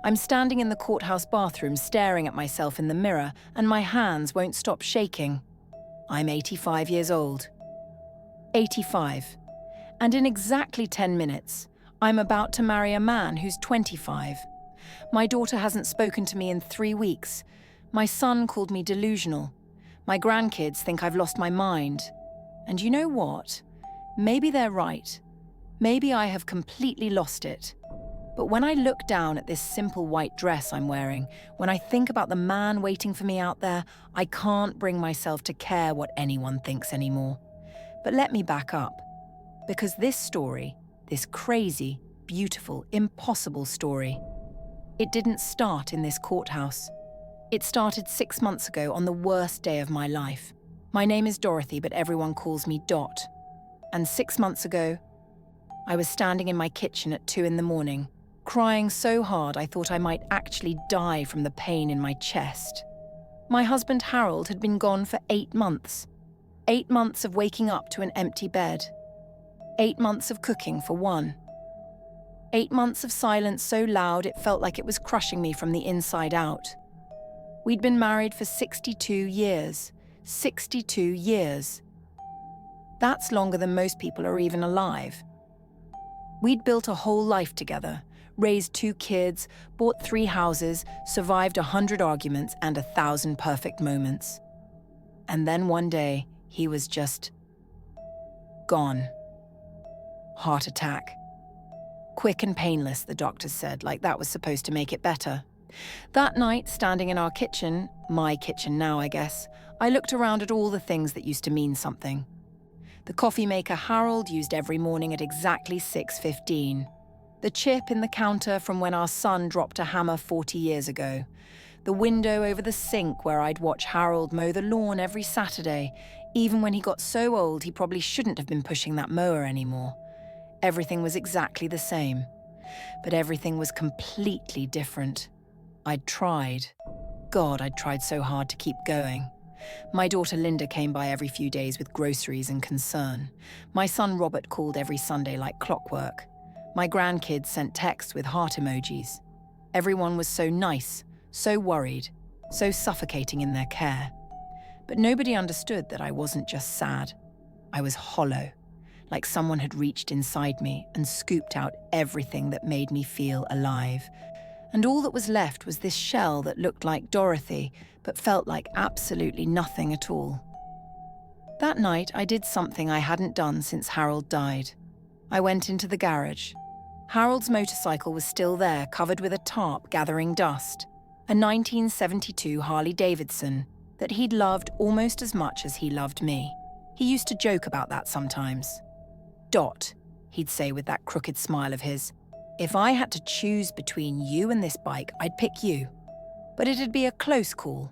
I'm standing in the courthouse bathroom staring at myself in the mirror, and my hands won't stop shaking. I'm 85 years old. 85. And in exactly 10 minutes, I'm about to marry a man who's 25. My daughter hasn't spoken to me in 3 weeks. My son called me delusional. My grandkids think I've lost my mind. And you know what? Maybe they're right. Maybe I have completely lost it. But when I look down at this simple white dress I'm wearing, when I think about the man waiting for me out there, I can't bring myself to care what anyone thinks anymore. But let me back up. Because this story, this crazy, beautiful, impossible story, it didn't start in this courthouse. It started 6 months ago on the worst day of my life. My name is Dorothy, but everyone calls me Dot. And 6 months ago, I was standing in my kitchen at 2 a.m, crying so hard I thought I might actually die from the pain in my chest. My husband Harold had been gone for 8 months. 8 months of waking up to an empty bed. 8 months of cooking for one. 8 months of silence so loud it felt like it was crushing me from the inside out. We'd been married for 62 years. 62 years. That's longer than most people are even alive. We'd built a whole life together, raised 2 kids, bought 3 houses, survived 100 arguments and 1,000 perfect moments. And then one day, he was just gone. Heart attack. Quick and painless, the doctors said, like that was supposed to make it better. That night, standing in our kitchen, my kitchen now, I guess, I looked around at all the things that used to mean something. The coffee maker Harold used every morning at exactly 6:15. The chip in the counter from when our son dropped a hammer 40 years ago. The window over the sink where I'd watch Harold mow the lawn every Saturday, even when he got so old he probably shouldn't have been pushing that mower anymore. Everything was exactly the same, but everything was completely different. I'd tried. God, I'd tried so hard to keep going. My daughter Linda came by every few days with groceries and concern. My son Robert called every Sunday like clockwork. My grandkids sent texts with heart emojis. Everyone was so nice, so worried, so suffocating in their care. But nobody understood that I wasn't just sad. I was hollow, like someone had reached inside me and scooped out everything that made me feel alive. And all that was left was this shell that looked like Dorothy, but felt like absolutely nothing at all. That night, I did something I hadn't done since Harold died. I went into the garage. Harold's motorcycle was still there, covered with a tarp gathering dust. A 1972 Harley Davidson that he'd loved almost as much as he loved me. He used to joke about that sometimes. Dot, he'd say with that crooked smile of his, if I had to choose between you and this bike, I'd pick you. But it'd be a close call.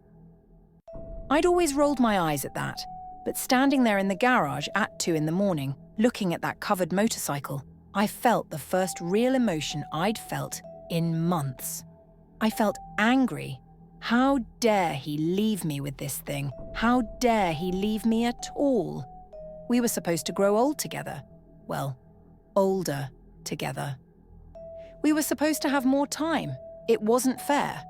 I'd always rolled my eyes at that, but standing there in the garage at 2 a.m, looking at that covered motorcycle, I felt the first real emotion I'd felt in months. I felt angry. How dare he leave me with this thing? How dare he leave me at all? We were supposed to grow old together. Well, older together. We were supposed to have more time. It wasn't fair.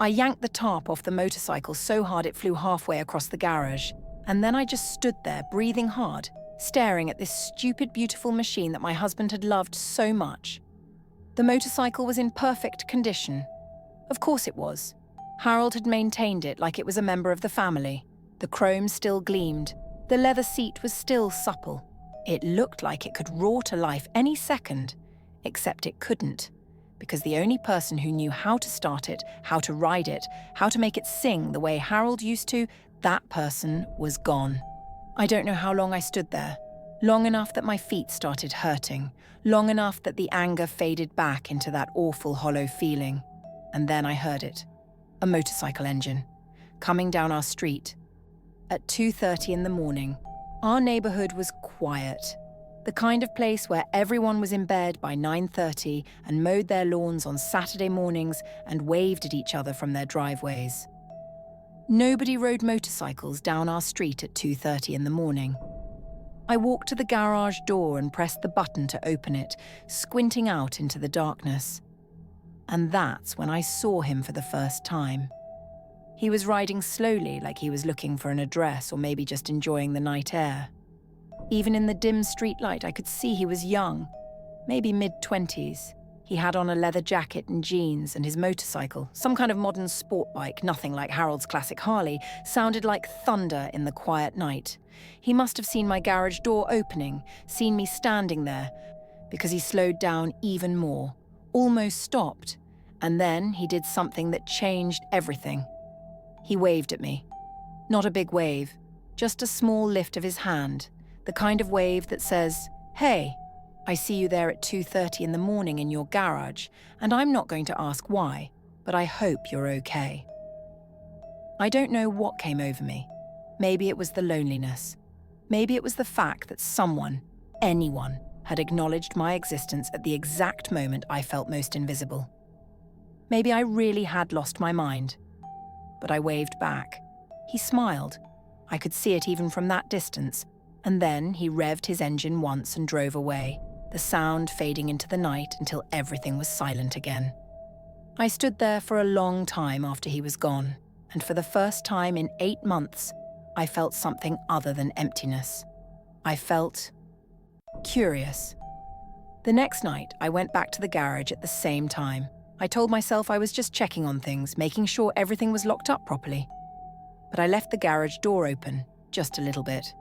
I yanked the tarp off the motorcycle so hard it flew halfway across the garage, and then I just stood there, breathing hard, staring at this stupid, beautiful machine that my husband had loved so much. The motorcycle was in perfect condition. Of course it was. Harold had maintained it like it was a member of the family. The chrome still gleamed. The leather seat was still supple. It looked like it could roar to life any second, except it couldn't, because the only person who knew how to start it, how to ride it, how to make it sing the way Harold used to, that person was gone. I don't know how long I stood there. Long enough that my feet started hurting. Long enough that the anger faded back into that awful hollow feeling. And then I heard it. A motorcycle engine. Coming down our street. At 2:30 in the morning, our neighborhood was quiet. The kind of place where everyone was in bed by 9:30 and mowed their lawns on Saturday mornings and waved at each other from their driveways. Nobody rode motorcycles down our street at 2:30 in the morning. I walked to the garage door and pressed the button to open it, squinting out into the darkness. And that's when I saw him for the first time. He was riding slowly, like he was looking for an address or maybe just enjoying the night air. Even in the dim streetlight, I could see he was young, maybe mid-20s. He had on a leather jacket and jeans, and his motorcycle, some kind of modern sport bike, nothing like Harold's classic Harley, sounded like thunder in the quiet night. He must have seen my garage door opening, seen me standing there, because he slowed down even more, almost stopped, and then he did something that changed everything. He waved at me. Not a big wave, just a small lift of his hand, the kind of wave that says, "Hey, I see you there at 2:30 in the morning in your garage, and I'm not going to ask why, but I hope you're okay." I don't know what came over me. Maybe it was the loneliness. Maybe it was the fact that someone, anyone, had acknowledged my existence at the exact moment I felt most invisible. Maybe I really had lost my mind. But I waved back. He smiled. I could see it even from that distance, and then he revved his engine once and drove away, the sound fading into the night until everything was silent again. I stood there for a long time after he was gone, and for the first time in 8 months, I felt something other than emptiness. I felt curious. The next night, I went back to the garage at the same time. I told myself I was just checking on things, making sure everything was locked up properly. But I left the garage door open, just a little bit.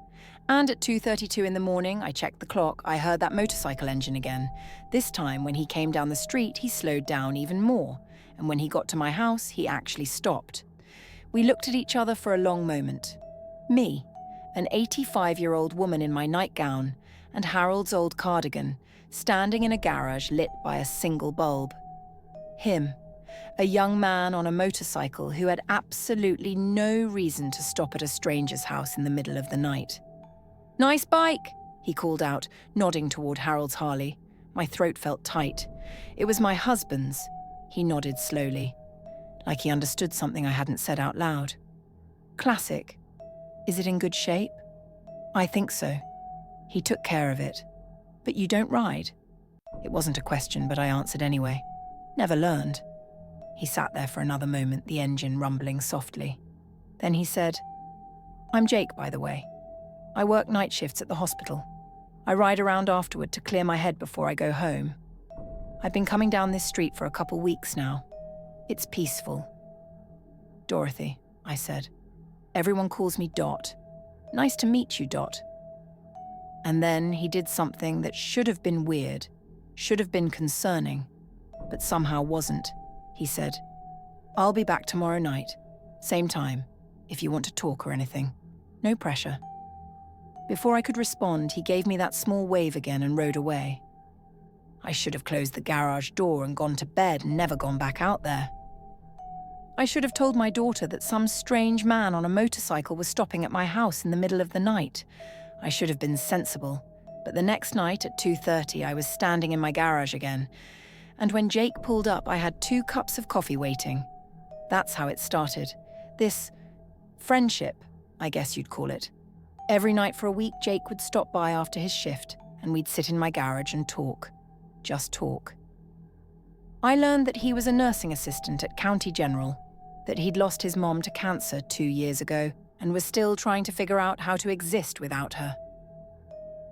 And at 2:32 in the morning, I checked the clock, I heard that motorcycle engine again. This time, when he came down the street, he slowed down even more. And when he got to my house, he actually stopped. We looked at each other for a long moment. Me, an 85-year-old woman in my nightgown, and Harold's old cardigan, standing in a garage lit by a single bulb. Him, a young man on a motorcycle who had absolutely no reason to stop at a stranger's house in the middle of the night. "Nice bike," he called out, nodding toward Harold's Harley. My throat felt tight. It was my husband's. He nodded slowly, like he understood something I hadn't said out loud. "Classic. Is it in good shape?" "I think so. He took care of it. But you don't ride?" It wasn't a question, but I answered anyway. "Never learned." He sat there for another moment, the engine rumbling softly. Then he said, "I'm Jake, by the way. I work night shifts at the hospital. I ride around afterward to clear my head before I go home. I've been coming down this street for a couple weeks now. It's peaceful." "Dorothy," I said. "Everyone calls me Dot. Nice to meet you, Dot." And then he did something that should have been weird, should have been concerning, but somehow wasn't. He said, "I'll be back tomorrow night, same time, if you want to talk or anything. No pressure." Before I could respond, he gave me that small wave again and rode away. I should have closed the garage door and gone to bed and never gone back out there. I should have told my daughter that some strange man on a motorcycle was stopping at my house in the middle of the night. I should have been sensible. But the next night at 2:30, I was standing in my garage again. And when Jake pulled up, I had 2 cups of coffee waiting. That's how it started. This friendship, I guess you'd call it. Every night for a week, Jake would stop by after his shift, and we'd sit in my garage and talk. Just talk. I learned that he was a nursing assistant at County General, that he'd lost his mom to cancer 2 years ago and was still trying to figure out how to exist without her.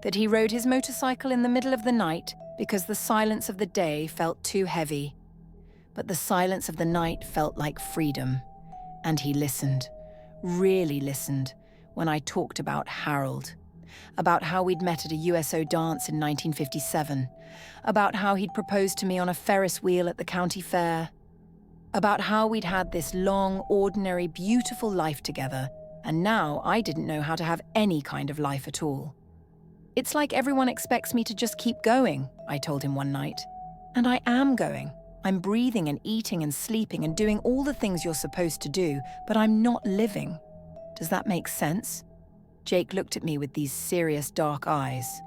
That he rode his motorcycle in the middle of the night because the silence of the day felt too heavy. But the silence of the night felt like freedom. And he listened, really listened, when I talked about Harold, about how we'd met at a USO dance in 1957, about how he'd proposed to me on a Ferris wheel at the county fair, about how we'd had this long, ordinary, beautiful life together, and now I didn't know how to have any kind of life at all. "It's like everyone expects me to just keep going," I told him one night. And I am going. I'm breathing and eating and sleeping and doing all the things you're supposed to do, but I'm not living. Does that make sense? Jake looked at me with these serious dark eyes.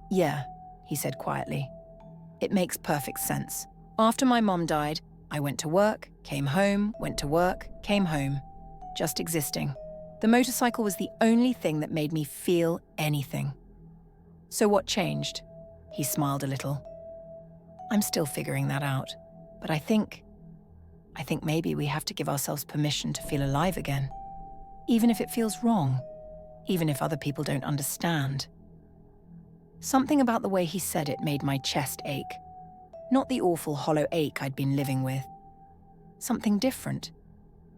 "Yeah," he said quietly. "It makes perfect sense. After my mom died, I went to work, came home, went to work, came home. Just existing. The motorcycle was the only thing that made me feel anything." "So what changed?" He smiled a little. "I'm still figuring that out. But I think maybe we have to give ourselves permission to feel alive again. Even if it feels wrong. Even if other people don't understand. Something about the way he said it made my chest ache. Not the awful hollow ache I'd been living with. Something different.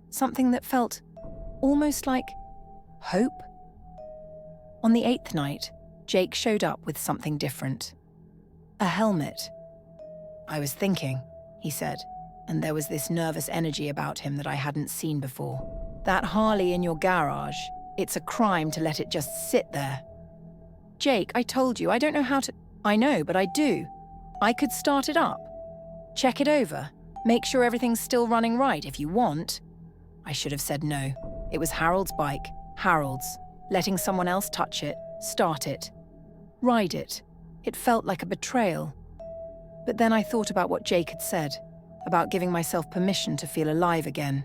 Something that felt almost like hope. On the 8th night, Jake showed up with something different. A helmet. "I was thinking," he said, and there was this nervous energy about him that I hadn't seen before. "That Harley in your garage, it's a crime to let it just sit there." "Jake, I told you, I don't know how to—" "I know, but I do. I could start it up. Check it over. Make sure everything's still running right if you want." I should have said no. It was Harold's bike. Harold's. Letting someone else touch it, start it, ride it. It felt like a betrayal. But then I thought about what Jake had said, about giving myself permission to feel alive again.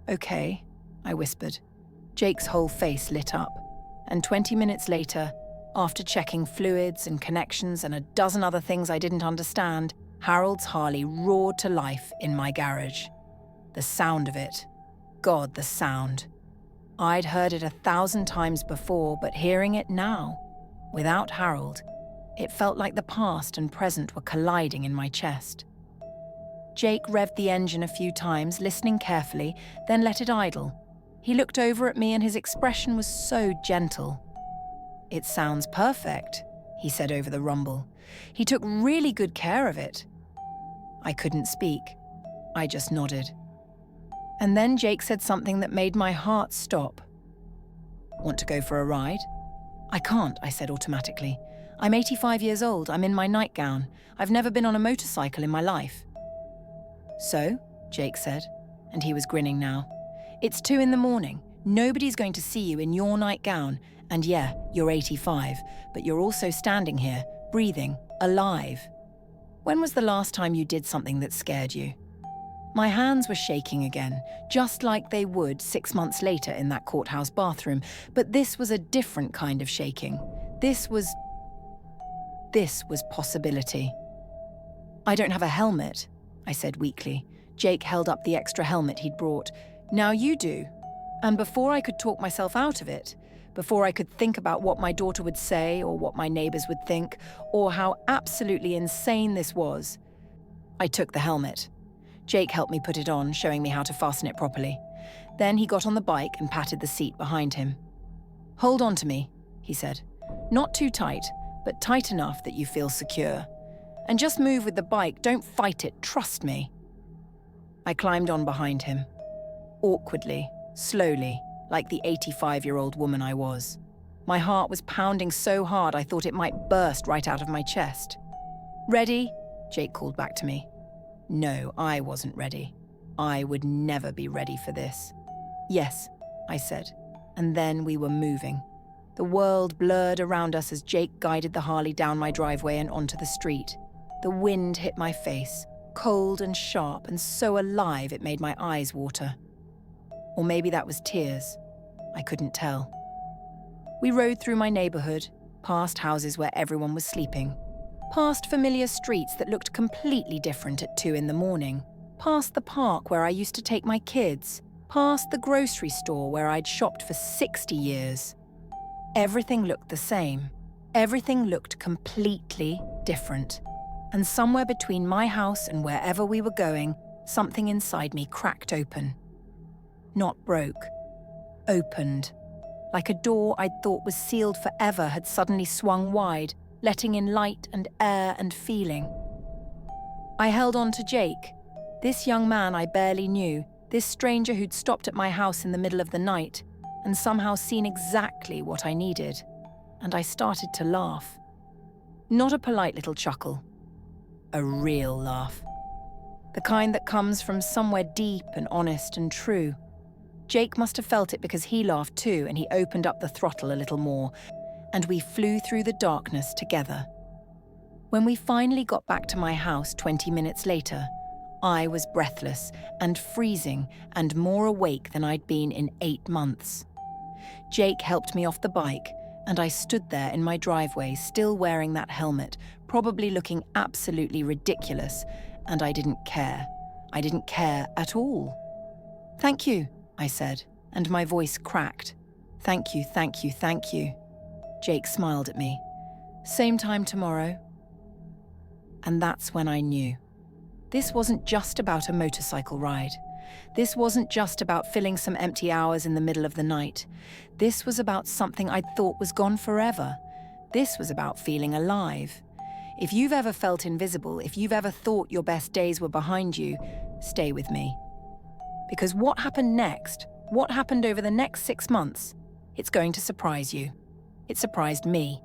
"Okay," I whispered. Jake's whole face lit up, and 20 minutes later, after checking fluids and connections and a dozen other things I didn't understand, Harold's Harley roared to life in my garage. The sound of it. God, the sound. I'd heard it 1,000 times before, but hearing it now, without Harold, it felt like the past and present were colliding in my chest. Jake revved the engine a few times, listening carefully, then let it idle. He looked over at me and his expression was so gentle. "It sounds perfect," he said over the rumble. "He took really good care of it." I couldn't speak. I just nodded. And then Jake said something that made my heart stop. "Want to go for a ride?" "I can't," I said automatically. "I'm 85 years old. I'm in my nightgown. I've never been on a motorcycle in my life." "So?" Jake said, and he was grinning now. "It's 2 a.m. Nobody's going to see you in your nightgown. And yeah, you're 85, but you're also standing here, breathing, alive. When was the last time you did something that scared you?" My hands were shaking again, just like they would 6 months later in that courthouse bathroom, but this was a different kind of shaking. This was possibility. "I don't have a helmet," I said weakly. Jake held up the extra helmet he'd brought. "Now you do." And before I could talk myself out of it, before I could think about what my daughter would say or what my neighbors would think, or how absolutely insane this was, I took the helmet. Jake helped me put it on, showing me how to fasten it properly. Then he got on the bike and patted the seat behind him. "Hold on to me," he said. "Not too tight, but tight enough that you feel secure. And just move with the bike, don't fight it, trust me." I climbed on behind him. Awkwardly, slowly, like the 85-year-old woman I was. My heart was pounding so hard I thought it might burst right out of my chest. "Ready?" Jake called back to me. No, I wasn't ready. I would never be ready for this. "Yes," I said, and then we were moving. The world blurred around us as Jake guided the Harley down my driveway and onto the street. The wind hit my face, cold and sharp and so alive it made my eyes water. Or maybe that was tears. I couldn't tell. We rode through my neighborhood, past houses where everyone was sleeping. Past familiar streets that looked completely different at 2 a.m, past the park where I used to take my kids, past the grocery store where I'd shopped for 60 years. Everything looked the same. Everything looked completely different. And somewhere between my house and wherever we were going, something inside me cracked open. Not broke. Opened. Like a door I'd thought was sealed forever had suddenly swung wide, letting in light and air and feeling. I held on to Jake, this young man I barely knew, this stranger who'd stopped at my house in the middle of the night and somehow seen exactly what I needed. And I started to laugh. Not a polite little chuckle. A real laugh. The kind that comes from somewhere deep and honest and true. Jake must have felt it because he laughed too, and he opened up the throttle a little more, and we flew through the darkness together. When we finally got back to my house 20 minutes later, I was breathless and freezing and more awake than I'd been in 8 months. Jake helped me off the bike, and I stood there in my driveway still wearing that helmet, probably looking absolutely ridiculous, and I didn't care. I didn't care at all. "Thank you," I said, and my voice cracked. "Thank you, thank you, thank you." Jake smiled at me. "Same time tomorrow." And that's when I knew. This wasn't just about a motorcycle ride. This wasn't just about filling some empty hours in the middle of the night. This was about something I'd thought was gone forever. This was about feeling alive. If you've ever felt invisible, if you've ever thought your best days were behind you, stay with me. Because what happened next, what happened over the next 6 months, it's going to surprise you. It surprised me.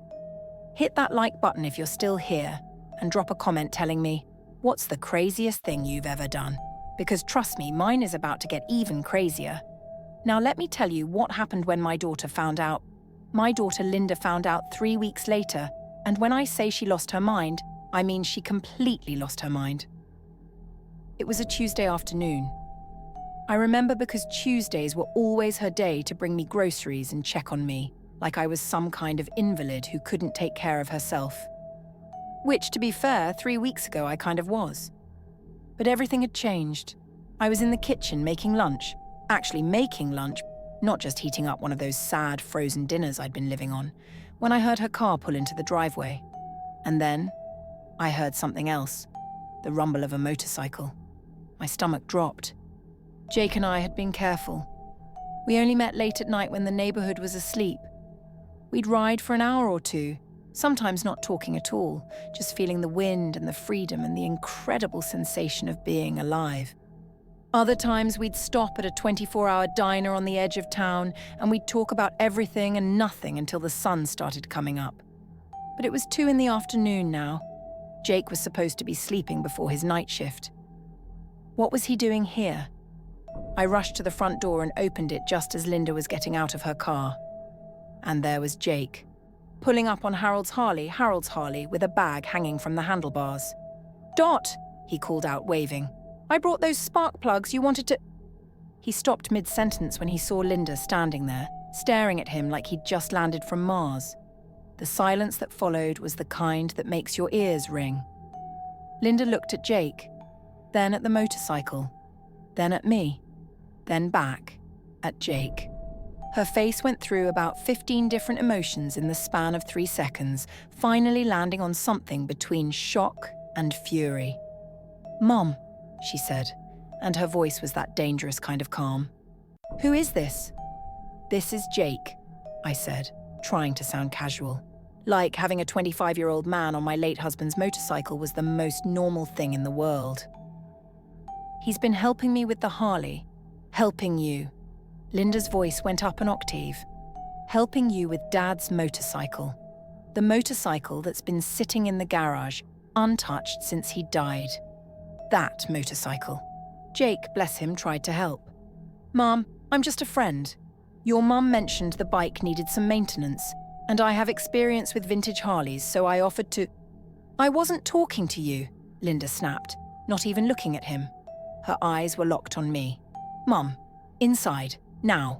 Hit that like button if you're still here, and drop a comment telling me, what's the craziest thing you've ever done? Because trust me, mine is about to get even crazier. Now let me tell you what happened when my daughter found out. My daughter Linda found out 3 weeks later, and when I say she lost her mind, I mean she completely lost her mind. It was a Tuesday afternoon. I remember because Tuesdays were always her day to bring me groceries and check on me, like I was some kind of invalid who couldn't take care of herself. Which, to be fair, 3 weeks ago I kind of was. But everything had changed. I was in the kitchen making lunch, actually making lunch, not just heating up one of those sad frozen dinners I'd been living on, when I heard her car pull into the driveway. And then I heard something else, the rumble of a motorcycle. My stomach dropped. Jake and I had been careful. We only met late at night when the neighborhood was asleep. We'd ride for an hour or two, sometimes not talking at all, just feeling the wind and the freedom and the incredible sensation of being alive. Other times we'd stop at a 24-hour diner on the edge of town and we'd talk about everything and nothing until the sun started coming up. But it was 2 in the afternoon now. Jake was supposed to be sleeping before his night shift. What was he doing here? I rushed to the front door and opened it just as Linda was getting out of her car. And there was Jake, pulling up on Harold's Harley, with a bag hanging from the handlebars. "Dot," he called out, waving. "I brought those spark plugs you wanted to—" He stopped mid-sentence when he saw Linda standing there, staring at him like he'd just landed from Mars. The silence that followed was the kind that makes your ears ring. Linda looked at Jake, then at the motorcycle, then at me, then back at Jake. Her face went through about 15 different emotions in the span of 3 seconds, finally landing on something between shock and fury. "Mom," she said, and her voice was that dangerous kind of calm. "Who is this?" "This is Jake," I said, trying to sound casual. Like having a 25-year-old man on my late husband's motorcycle was the most normal thing in the world. "He's been helping me with the Harley. Helping you." Linda's voice went up an octave. "Helping you with Dad's motorcycle. The motorcycle that's been sitting in the garage, untouched since he died. That motorcycle." Jake, bless him, tried to help. "Mom, I'm just a friend. Your mum mentioned the bike needed some maintenance, and I have experience with vintage Harleys, so I offered to—" "I wasn't talking to you," Linda snapped, not even looking at him. Her eyes were locked on me. "Mum, inside, now."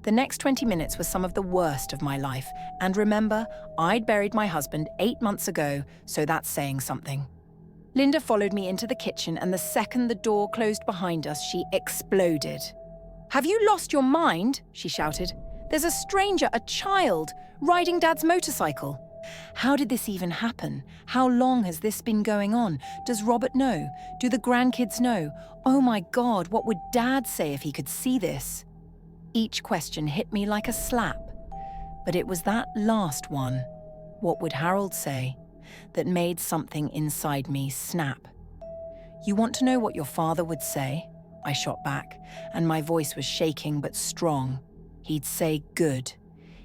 The next 20 minutes was some of the worst of my life, and remember, I'd buried my husband 8 months ago, so that's saying something. Linda followed me into the kitchen, and the second the door closed behind us, she exploded. "Have you lost your mind?" she shouted. "There's a stranger, a child, riding Dad's motorcycle. How did this even happen? How long has this been going on? Does Robert know? Do the grandkids know? Oh my God, what would Dad say if he could see this?" Each question hit me like a slap. But it was that last one, what would Harold say, that made something inside me snap. "You want to know what your father would say?" I shot back, and my voice was shaking but strong. He'd say good.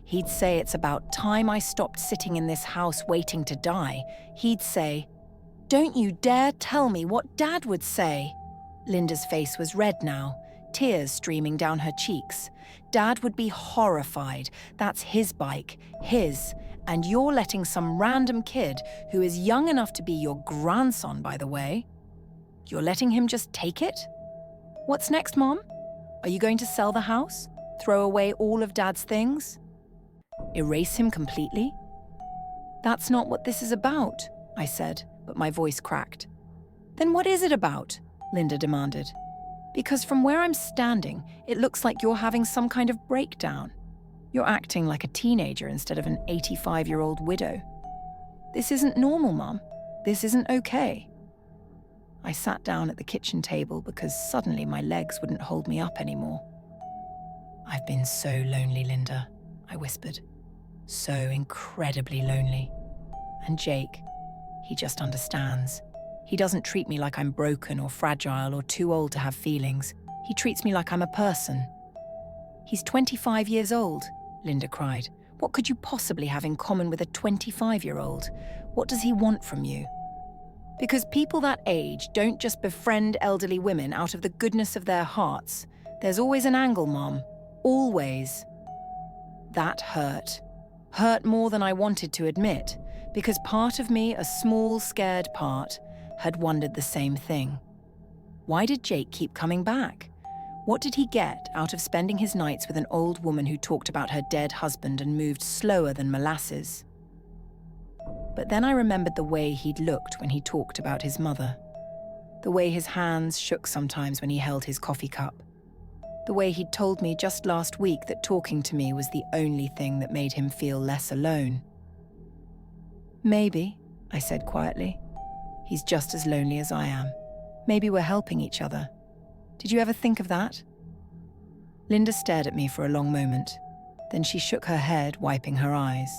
He'd say it's about time I stopped sitting in this house waiting to die. He'd say, "Don't you dare tell me what Dad would say." Linda's face was red now, tears streaming down her cheeks. Dad would be horrified. That's his bike, his, and you're letting some random kid, who is young enough to be your grandson, by the way, you're letting him just take it? What's next, Mom? Are you going to sell the house? Throw away all of Dad's things? Erase him completely? "That's not what this is about," I said, but my voice cracked. Then what is it about? Linda demanded. Because from where I'm standing, it looks like you're having some kind of breakdown. You're acting like a teenager instead of an 85-year-old widow. This isn't normal, Mum. This isn't okay. I sat down at the kitchen table because suddenly my legs wouldn't hold me up anymore. I've been so lonely, Linda, I whispered. So incredibly lonely. And Jake, he just understands. He doesn't treat me like I'm broken or fragile or too old to have feelings. He treats me like I'm a person. He's 25 years old, Linda cried. What could you possibly have in common with a 25-year-old? What does he want from you? Because people that age don't just befriend elderly women out of the goodness of their hearts. There's always an angle, Mom. Always. That hurt. Hurt more than I wanted to admit, because part of me, a small, scared part, had wondered the same thing. Why did Jake keep coming back? What did he get out of spending his nights with an old woman who talked about her dead husband and moved slower than molasses? But then I remembered the way he'd looked when he talked about his mother. The way his hands shook sometimes when he held his coffee cup. The way he'd told me just last week that talking to me was the only thing that made him feel less alone. Maybe, I said quietly. He's just as lonely as I am. Maybe we're helping each other. Did you ever think of that? Linda stared at me for a long moment. Then she shook her head, wiping her eyes.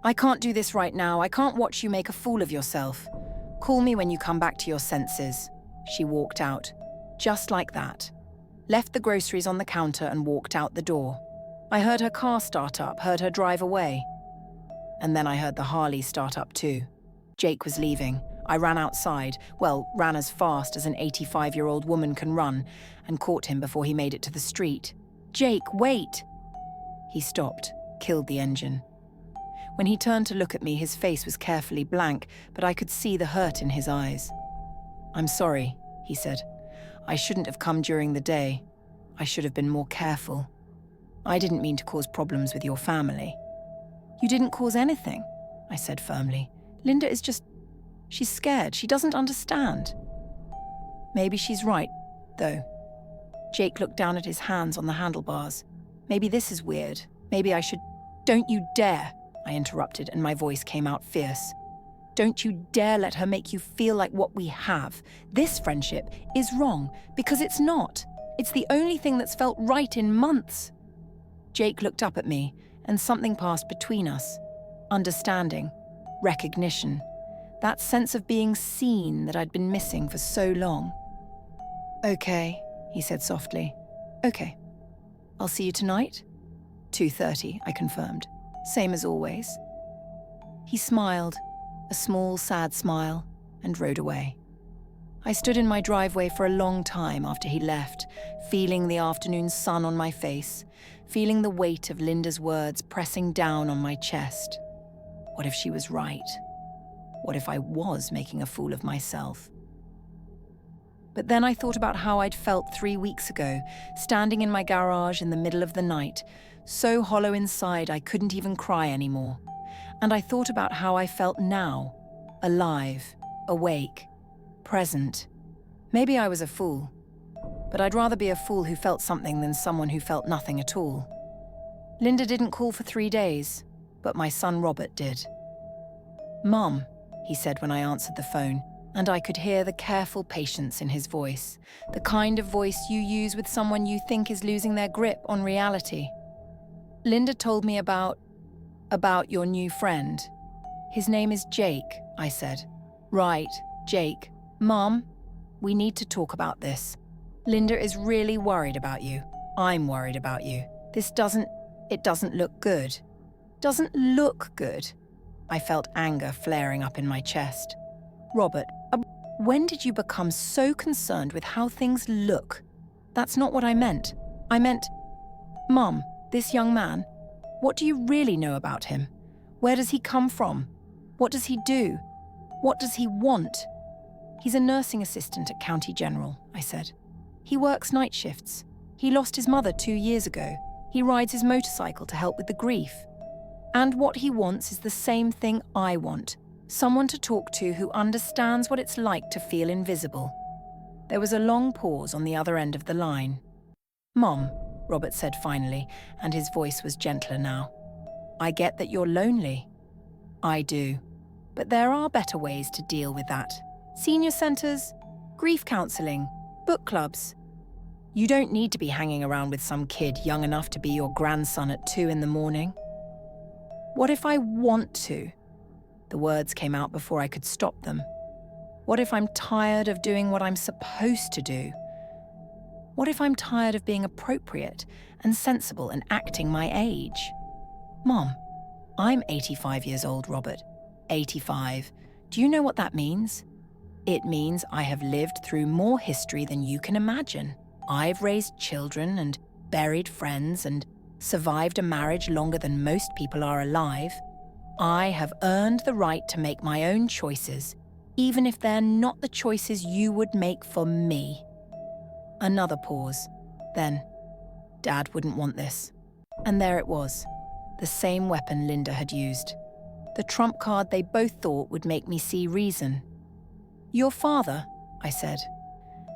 I can't do this right now. I can't watch you make a fool of yourself. Call me when you come back to your senses. She walked out, just like that. Left the groceries on the counter and walked out the door. I heard her car start up, heard her drive away. And then I heard the Harley start up too. Jake was leaving. I ran outside, ran as fast as an 85-year-old woman can run, and caught him before he made it to the street. Jake, wait! He stopped, killed the engine. When he turned to look at me, his face was carefully blank, but I could see the hurt in his eyes. I'm sorry, he said. I shouldn't have come during the day. I should have been more careful. I didn't mean to cause problems with your family. You didn't cause anything, I said firmly. Linda is just... She's scared. She doesn't understand. Maybe she's right, though. Jake looked down at his hands on the handlebars. Maybe this is weird. Maybe I should... Don't you dare, I interrupted, and my voice came out fierce. Don't you dare let her make you feel like what we have. This friendship is wrong, because it's not. It's the only thing that's felt right in months. Jake looked up at me, and something passed between us. Understanding. Recognition. That sense of being seen that I'd been missing for so long. Okay, he said softly. Okay. I'll see you tonight? 2:30, I confirmed. Same as always. He smiled, a small, sad smile, and rode away. I stood in my driveway for a long time after he left, feeling the afternoon sun on my face, feeling the weight of Linda's words pressing down on my chest. What if she was right? What if I was making a fool of myself? But then I thought about how I'd felt 3 weeks ago, standing in my garage in the middle of the night, so hollow inside I couldn't even cry anymore. And I thought about how I felt now, alive, awake, present. Maybe I was a fool, but I'd rather be a fool who felt something than someone who felt nothing at all. Linda didn't call for 3 days, but my son Robert did. Mum, he said when I answered the phone, and I could hear the careful patience in his voice, the kind of voice you use with someone you think is losing their grip on reality. Linda told me about your new friend. His name is Jake, I said. Right, Jake. Mum, we need to talk about this. Linda is really worried about you. I'm worried about you. It doesn't look good. Doesn't look good. I felt anger flaring up in my chest. Robert, when did you become so concerned with how things look? That's not what I meant. I meant, Mum, this young man, what do you really know about him? Where does he come from? What does he do? What does he want? He's a nursing assistant at County General, I said. He works night shifts. He lost his mother 2 years ago. He rides his motorcycle to help with the grief. And what he wants is the same thing I want. Someone to talk to who understands what it's like to feel invisible. There was a long pause on the other end of the line. "Mom," Robert said finally, and his voice was gentler now. "I get that you're lonely." "I do. But there are better ways to deal with that. Senior centres, grief counselling, book clubs. You don't need to be hanging around with some kid young enough to be your grandson at 2 in the morning." "What if I want to?" The words came out before I could stop them. "What if I'm tired of doing what I'm supposed to do? What if I'm tired of being appropriate and sensible and acting my age?" "Mom, I'm 85 years old, Robert. 85. Do you know what that means? It means I have lived through more history than you can imagine. I've raised children and buried friends and survived a marriage longer than most people are alive. I have earned the right to make my own choices, even if they're not the choices you would make for me." Another pause. Then, "Dad wouldn't want this." And there it was, the same weapon Linda had used. The trump card they both thought would make me see reason. "Your father," I said,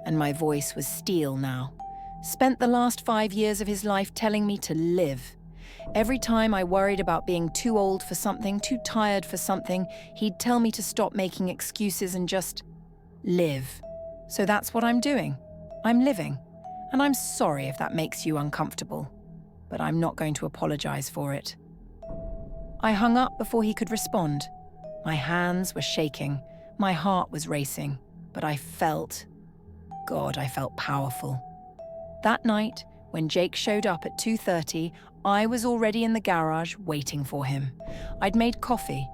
and my voice was steel now, "spent the last 5 years of his life telling me to live. Every time I worried about being too old for something, too tired for something, he'd tell me to stop making excuses and just live. So that's what I'm doing. I'm living. And I'm sorry if that makes you uncomfortable, but I'm not going to apologize for it." I hung up before he could respond. My hands were shaking, my heart was racing, but I felt powerful. That night, when Jake showed up at 2:30, I was already in the garage waiting for him. I'd made coffee.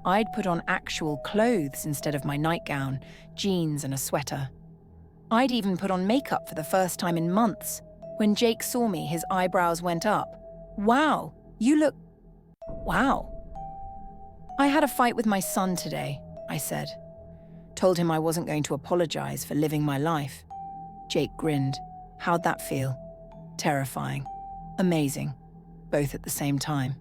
I'd put on actual clothes instead of my nightgown, jeans and a sweater. I'd even put on makeup for the first time in months. When Jake saw me, his eyebrows went up. "Wow, you look... wow." "I had a fight with my son today," I said. Told him I wasn't going to apologize for living my life. Jake grinned. How'd that feel? Terrifying. Amazing. Both at the same time.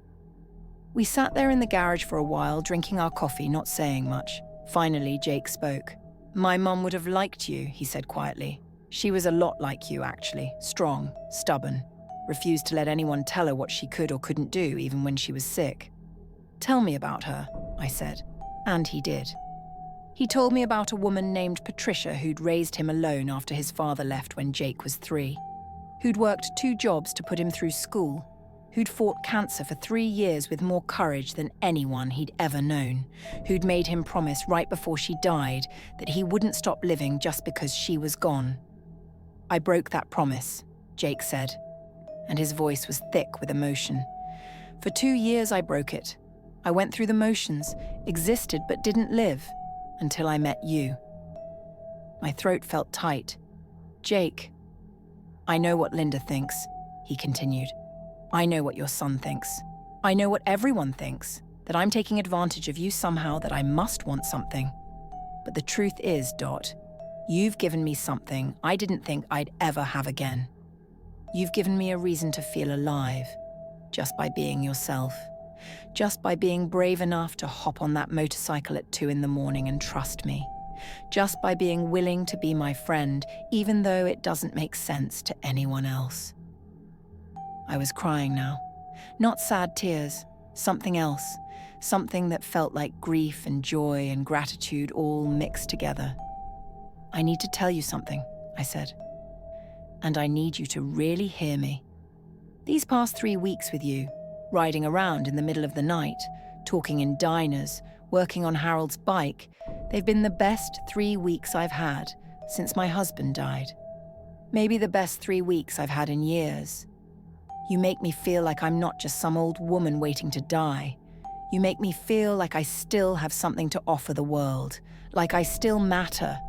We sat there in the garage for a while, drinking our coffee, not saying much. Finally, Jake spoke. "My mum would have liked you," he said quietly. "She was a lot like you, actually. Strong, stubborn. Refused to let anyone tell her what she could or couldn't do, even when she was sick." "Tell me about her," I said. And he did. He told me about a woman named Patricia who'd raised him alone after his father left when Jake was 3. Who'd worked 2 jobs to put him through school. Who'd fought cancer for 3 years with more courage than anyone he'd ever known. Who'd made him promise right before she died that he wouldn't stop living just because she was gone. "I broke that promise," Jake said, and his voice was thick with emotion. "For 2 years I broke it. I went through the motions, existed but didn't live, until I met you." My throat felt tight. "Jake, I know what Linda thinks," he continued. "I know what your son thinks. I know what everyone thinks, that I'm taking advantage of you somehow, that I must want something. But the truth is, Dot, you've given me something I didn't think I'd ever have again. You've given me a reason to feel alive, just by being yourself. Just by being brave enough to hop on that motorcycle at 2 in the morning and trust me. Just by being willing to be my friend, even though it doesn't make sense to anyone else." I was crying now. Not sad tears, something else. Something that felt like grief and joy and gratitude all mixed together. "I need to tell you something," I said. "And I need you to really hear me. These past 3 weeks with you, riding around in the middle of the night, talking in diners, working on Harold's bike, they've been the best 3 weeks I've had since my husband died. Maybe the best 3 weeks I've had in years. You make me feel like I'm not just some old woman waiting to die. You make me feel like I still have something to offer the world, like I still matter."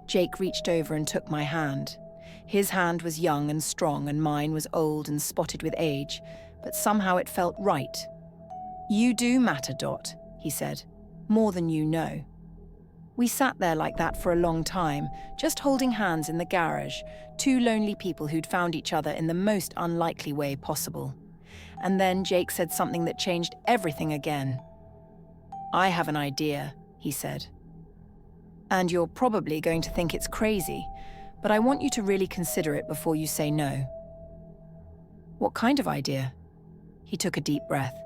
Jake reached over and took my hand. His hand was young and strong, and mine was old and spotted with age, but somehow it felt right. "You do matter, Dot," he said, "more than you know." We sat there like that for a long time, just holding hands in the garage, 2 lonely people who'd found each other in the most unlikely way possible. And then Jake said something that changed everything again. "I have an idea," he said. "And you're probably going to think it's crazy, but I want you to really consider it before you say no." "What kind of idea?" He took a deep breath.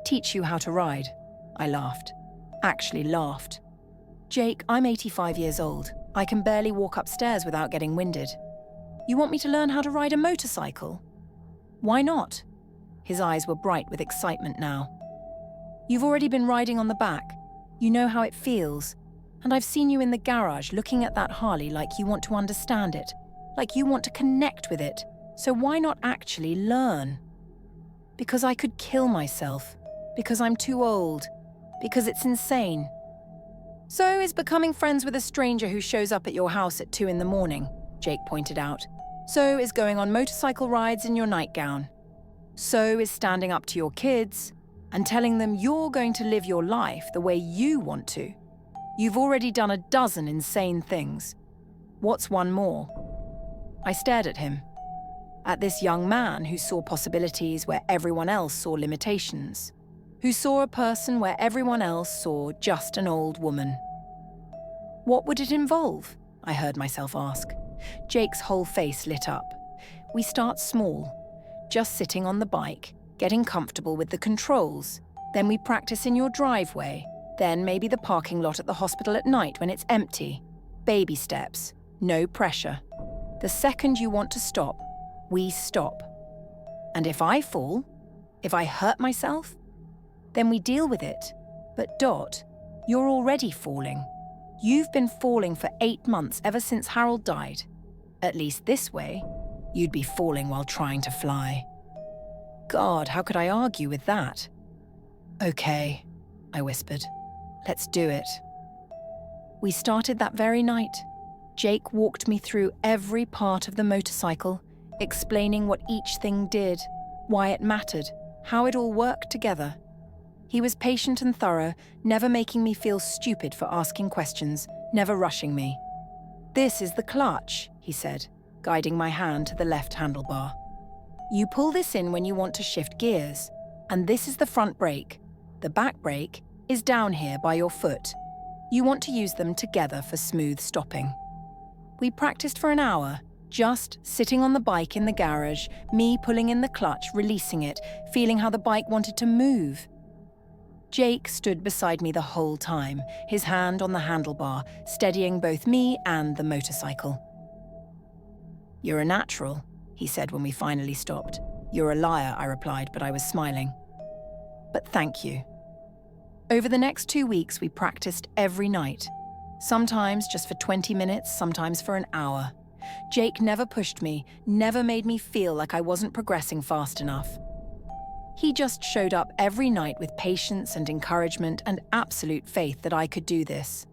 "Teach you how to ride." I laughed. Actually laughed. "Jake, I'm 85 years old. I can barely walk upstairs without getting winded. You want me to learn how to ride a motorcycle? Why not?" His eyes were bright with excitement now. "You've already been riding on the back. You know how it feels. And I've seen you in the garage looking at that Harley like you want to understand it, like you want to connect with it. So why not actually learn?" "Because I could kill myself. Because I'm too old. Because it's insane." "So is becoming friends with a stranger who shows up at your house at 2 in the morning, Jake pointed out. So is going on motorcycle rides in your nightgown. So is standing up to your kids and telling them you're going to live your life the way you want to. You've already done a dozen insane things. What's one more?" I stared at him. At this young man who saw possibilities where everyone else saw limitations. Who saw a person where everyone else saw just an old woman. "What would it involve?" I heard myself ask. Jake's whole face lit up. "We start small, just sitting on the bike, getting comfortable with the controls. Then we practice in your driveway. Then maybe the parking lot at the hospital at night when it's empty. Baby steps, no pressure. The second you want to stop, we stop. And if I fall, if I hurt myself, then we deal with it. But Dot, you're already falling. You've been falling for 8 months ever since Harold died. At least this way, you'd be falling while trying to fly." God, how could I argue with that? "Okay," I whispered. "Let's do it." We started that very night. Jake walked me through every part of the motorcycle, explaining what each thing did, why it mattered, how it all worked together. He was patient and thorough, never making me feel stupid for asking questions, never rushing me. "This is the clutch," he said, guiding my hand to the left handlebar. "You pull this in when you want to shift gears, and this is the front brake. The back brake is down here by your foot. You want to use them together for smooth stopping." We practiced for an hour, just sitting on the bike in the garage, me pulling in the clutch, releasing it, feeling how the bike wanted to move. Jake stood beside me the whole time, his hand on the handlebar, steadying both me and the motorcycle. "You're a natural," he said when we finally stopped. "You're a liar," I replied, but I was smiling. "But thank you." Over the next 2 weeks, we practiced every night. Sometimes just for 20 minutes, sometimes for an hour. Jake never pushed me, never made me feel like I wasn't progressing fast enough. He just showed up every night with patience and encouragement and absolute faith that I could do this.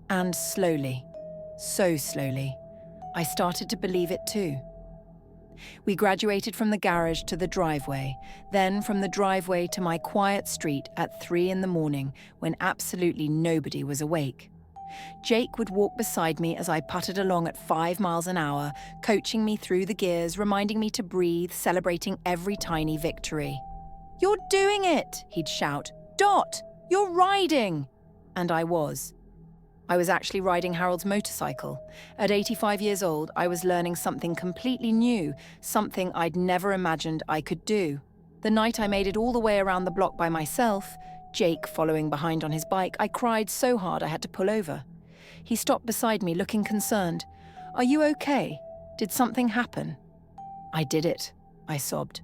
And slowly, so slowly, I started to believe it too. We graduated from the garage to the driveway, then from the driveway to my quiet street at 3 in the morning when absolutely nobody was awake. Jake would walk beside me as I putted along at 5 miles an hour, coaching me through the gears, reminding me to breathe, celebrating every tiny victory. "You're doing it!" he'd shout. "Dot, you're riding!" And I was. I was actually riding Harold's motorcycle. At 85 years old, I was learning something completely new, something I'd never imagined I could do. The night I made it all the way around the block by myself, Jake following behind on his bike, I cried so hard I had to pull over. He stopped beside me, looking concerned. "Are you okay? Did something happen?" "I did it," I sobbed.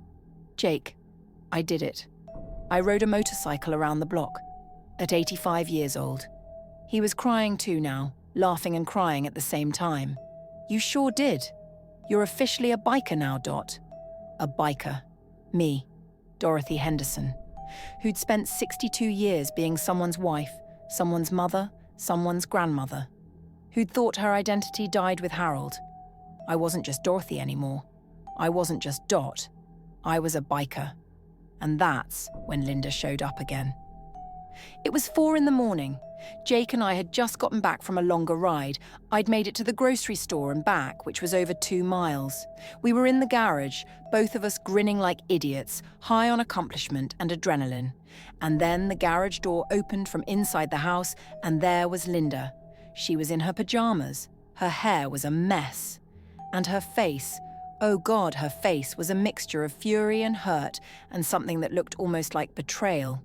"Jake, I did it. I rode a motorcycle around the block. At 85 years old." He was crying too now, laughing and crying at the same time. "You sure did. You're officially a biker now, Dot." A biker. Me, Dorothy Henderson, who'd spent 62 years being someone's wife, someone's mother, someone's grandmother, who'd thought her identity died with Harold. I wasn't just Dorothy anymore. I wasn't just Dot. I was a biker. And that's when Linda showed up again. It was 4 in the morning. Jake and I had just gotten back from a longer ride. I'd made it to the grocery store and back, which was over 2 miles. We were in the garage, both of us grinning like idiots, high on accomplishment and adrenaline. And then the garage door opened from inside the house, and there was Linda. She was in her pajamas. Her hair was a mess. And her face, oh God, her face was a mixture of fury and hurt and something that looked almost like betrayal.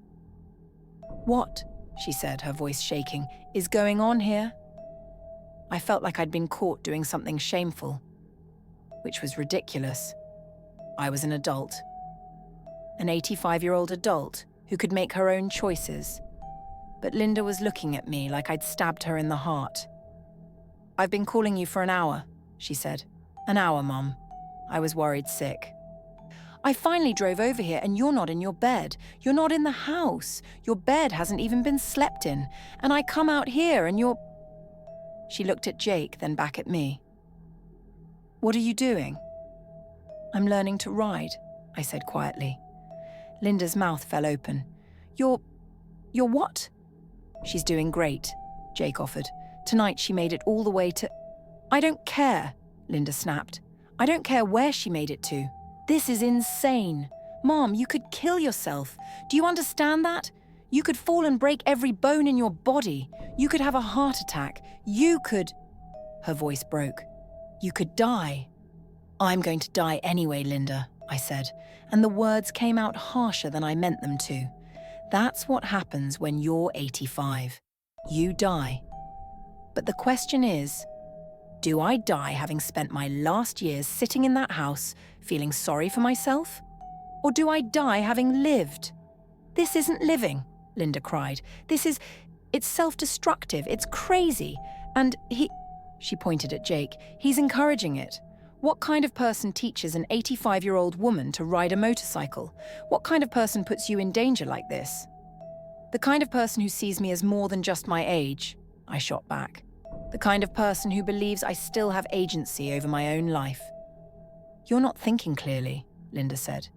"What?" she said, her voice shaking, "is going on here?" I felt like I'd been caught doing something shameful, which was ridiculous. I was an adult. An 85-year-old adult who could make her own choices. But Linda was looking at me like I'd stabbed her in the heart. "I've been calling you for an hour," she said. "An hour, Mum." I was worried sick. "I finally drove over here and you're not in your bed. You're not in the house. Your bed hasn't even been slept in. And I come out here and you're..." She looked at Jake, then back at me. "What are you doing?" "I'm learning to ride," I said quietly. Linda's mouth fell open. You're what?" "She's doing great," Jake offered. "Tonight she made it all the way to..." "I don't care," Linda snapped. "I don't care where she made it to. This is insane. Mom, you could kill yourself. Do you understand that? You could fall and break every bone in your body. You could have a heart attack. You could..." Her voice broke. "You could die." "I'm going to die anyway, Linda," I said, and the words came out harsher than I meant them to. That's what happens when you're 85. You die. But the question is, do I die having spent my last years sitting in that house, feeling sorry for myself? Or do I die having lived? "This isn't living," Linda cried. It's self-destructive, it's crazy. And she pointed at Jake, "he's encouraging it. What kind of person teaches an 85-year-old woman to ride a motorcycle? What kind of person puts you in danger like this?" "The kind of person who sees me as more than just my age," I shot back. "The kind of person who believes I still have agency over my own life." "You're not thinking clearly," Linda said.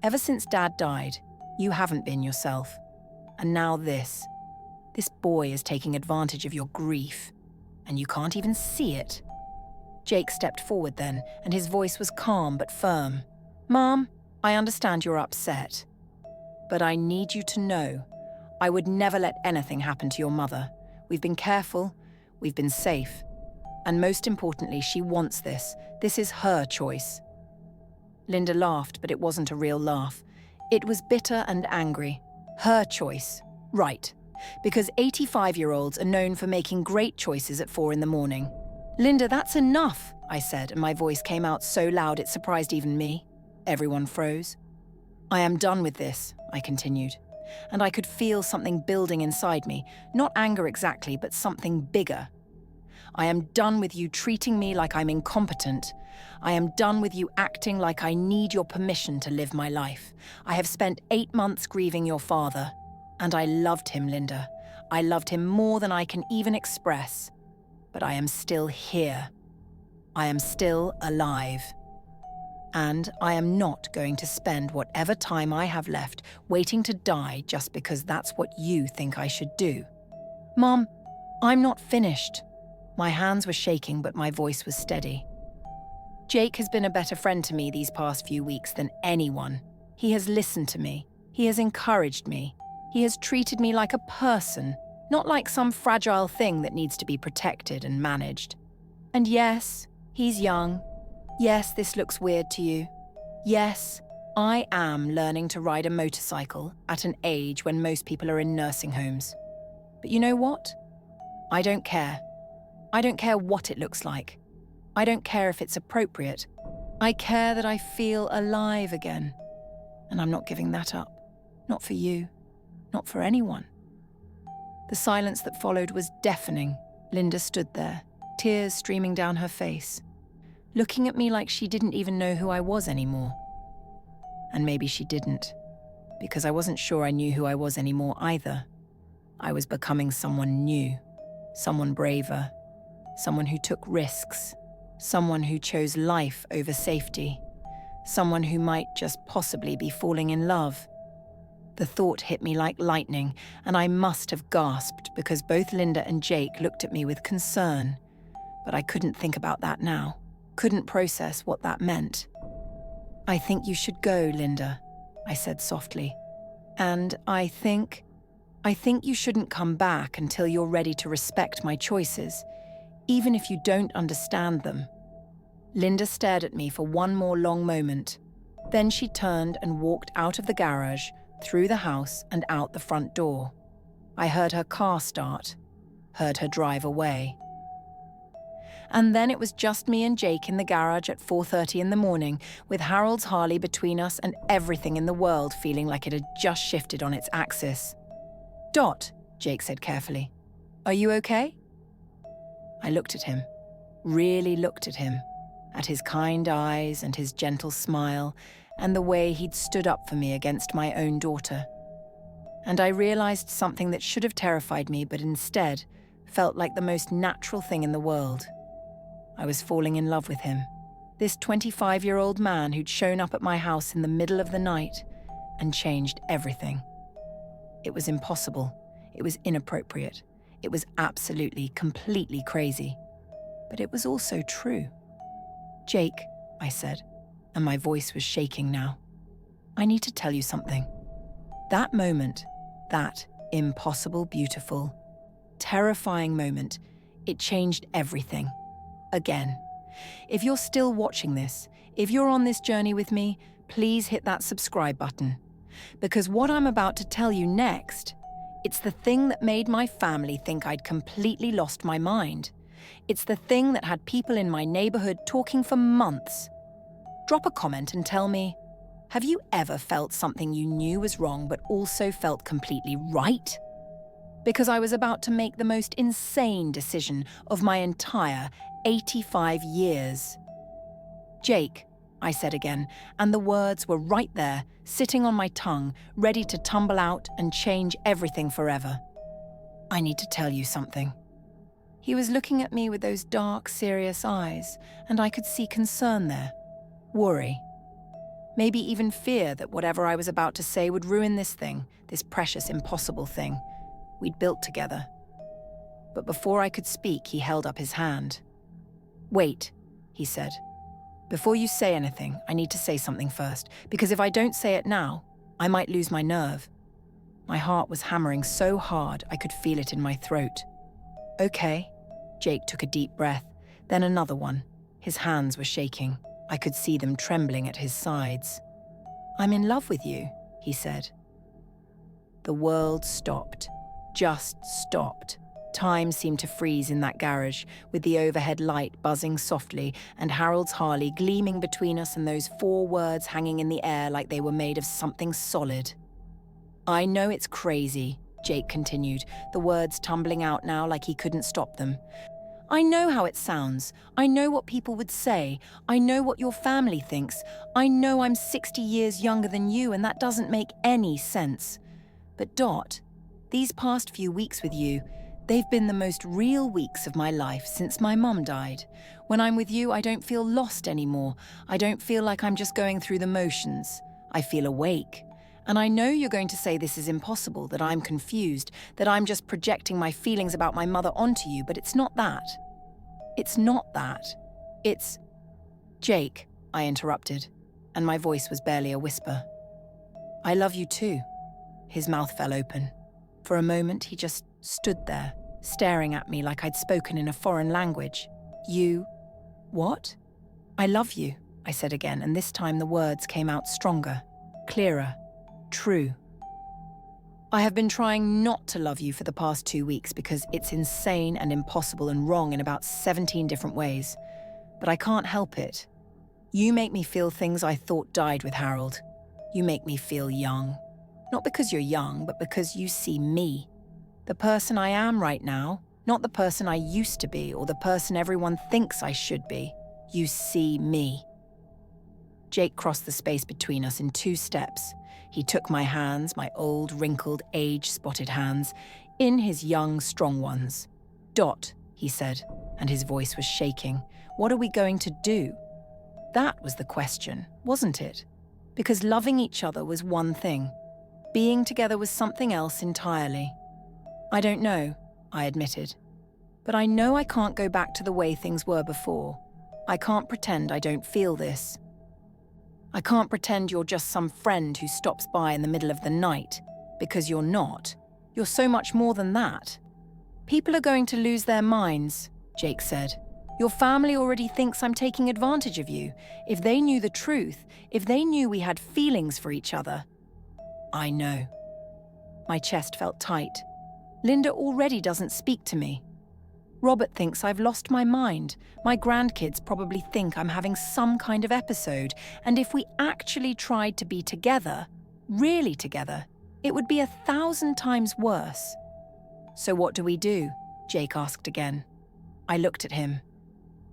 "Ever since Dad died, you haven't been yourself. And now this. This boy is taking advantage of your grief, and you can't even see it." Jake stepped forward then, and his voice was calm but firm. "Mom, I understand you're upset, but I need you to know I would never let anything happen to your mother. We've been careful, we've been safe, and most importantly, she wants this. This is her choice." Linda laughed, but it wasn't a real laugh. It was bitter and angry. Her choice. Right. Because 85-year-olds are known for making great choices at 4 a.m. "Linda, that's enough," I said, and my voice came out so loud it surprised even me. Everyone froze. "I am done with this," I continued. And I could feel something building inside me. Not anger exactly, but something bigger. "I am done with you treating me like I'm incompetent. I am done with you acting like I need your permission to live my life. I have spent 8 months grieving your father. And I loved him, Linda. I loved him more than I can even express. But I am still here. I am still alive. And I am not going to spend whatever time I have left waiting to die just because that's what you think I should do." "Mom, I'm not finished." My hands were shaking, but my voice was steady. "Jake has been a better friend to me these past few weeks than anyone. He has listened to me. He has encouraged me. He has treated me like a person, not like some fragile thing that needs to be protected and managed. And yes, he's young. Yes, this looks weird to you. Yes, I am learning to ride a motorcycle at an age when most people are in nursing homes. But you know what? I don't care. I don't care what it looks like. I don't care if it's appropriate. I care that I feel alive again. And I'm not giving that up. Not for you. Not for anyone." The silence that followed was deafening. Linda stood there, tears streaming down her face, looking at me like she didn't even know who I was anymore. And maybe she didn't, because I wasn't sure I knew who I was anymore either. I was becoming someone new, someone braver, someone who took risks, someone who chose life over safety, someone who might just possibly be falling in love. The thought hit me like lightning, and I must have gasped because both Linda and Jake looked at me with concern. But I couldn't think about that now, couldn't process what that meant. "I think you should go, Linda," I said softly. "And I think you shouldn't come back until you're ready to respect my choices, even if you don't understand them." Linda stared at me for one more long moment. Then she turned and walked out of the garage, through the house and out the front door. I heard her car start, heard her drive away. And then it was just me and Jake in the garage at 4:30 in the morning, with Harold's Harley between us and everything in the world feeling like it had just shifted on its axis. "Dot," Jake said carefully, "are you okay?" I looked at him, really looked at him, at his kind eyes and his gentle smile, and the way he'd stood up for me against my own daughter. And I realized something that should have terrified me, but instead felt like the most natural thing in the world. I was falling in love with him, this 25-year-old man who'd shown up at my house in the middle of the night and changed everything. It was impossible. It was inappropriate. It was absolutely, completely crazy. But it was also true. "Jake," I said, and my voice was shaking now, "I need to tell you something." That moment, that impossible, beautiful, terrifying moment, it changed everything. Again. If you're still watching this, if you're on this journey with me, please hit that subscribe button. Because what I'm about to tell you next, it's the thing that made my family think I'd completely lost my mind. It's the thing that had people in my neighborhood talking for months. Drop a comment and tell me, have you ever felt something you knew was wrong but also felt completely right? Because I was about to make the most insane decision of my entire 85 years. "Jake," I said again, and the words were right there, sitting on my tongue, ready to tumble out and change everything forever. "I need to tell you something." He was looking at me with those dark, serious eyes, and I could see concern there. Worry. Maybe even fear that whatever I was about to say would ruin this thing, this precious, impossible thing we'd built together. But before I could speak, he held up his hand. "Wait," he said. "Before you say anything, I need to say something first, because if I don't say it now, I might lose my nerve." My heart was hammering so hard I could feel it in my throat. "Okay." Jake took a deep breath, then another one. His hands were shaking. I could see them trembling at his sides. "I'm in love with you," he said. The world stopped. Just stopped. Time seemed to freeze in that garage, with the overhead light buzzing softly and Harold's Harley gleaming between us and those 4 words hanging in the air like they were made of something solid. "I know it's crazy," Jake continued, the words tumbling out now like he couldn't stop them. "I know how it sounds. I know what people would say. I know what your family thinks. I know I'm 60 years younger than you, and that doesn't make any sense. But Dot, these past few weeks with you, they've been the most real weeks of my life since my mum died. When I'm with you, I don't feel lost anymore. I don't feel like I'm just going through the motions. I feel awake. And I know you're going to say this is impossible, that I'm confused, that I'm just projecting my feelings about my mother onto you, but it's not that. It's not that. It's..." "Jake," I interrupted, and my voice was barely a whisper. "I love you too." His mouth fell open. For a moment, he just stood there, staring at me like I'd spoken in a foreign language. "You... what?" "I love you," I said again, and this time the words came out stronger, clearer, true. "I have been trying not to love you for the past 2 weeks because it's insane and impossible and wrong in about 17 different ways. But I can't help it. You make me feel things I thought died with Harold. You make me feel young. Not because you're young, but because you see me. The person I am right now, not the person I used to be or the person everyone thinks I should be. You see me." Jake crossed the space between us in 2 steps. He took my hands, my old, wrinkled, age-spotted hands, in his young, strong ones. "Dot," he said, and his voice was shaking. "What are we going to do?" That was the question, wasn't it? Because loving each other was one thing. Being together was something else entirely. I don't know, I admitted. But I know I can't go back to the way things were before. I can't pretend I don't feel this. I can't pretend you're just some friend who stops by in the middle of the night, because you're not. You're so much more than that. People are going to lose their minds, Jake said. Your family already thinks I'm taking advantage of you. If they knew the truth, if they knew we had feelings for each other. I know. My chest felt tight. Linda already doesn't speak to me. Robert thinks I've lost my mind. My grandkids probably think I'm having some kind of episode, and if we actually tried to be together, really together, it would be 1,000 times worse. So what do we do? Jake asked again. I looked at him.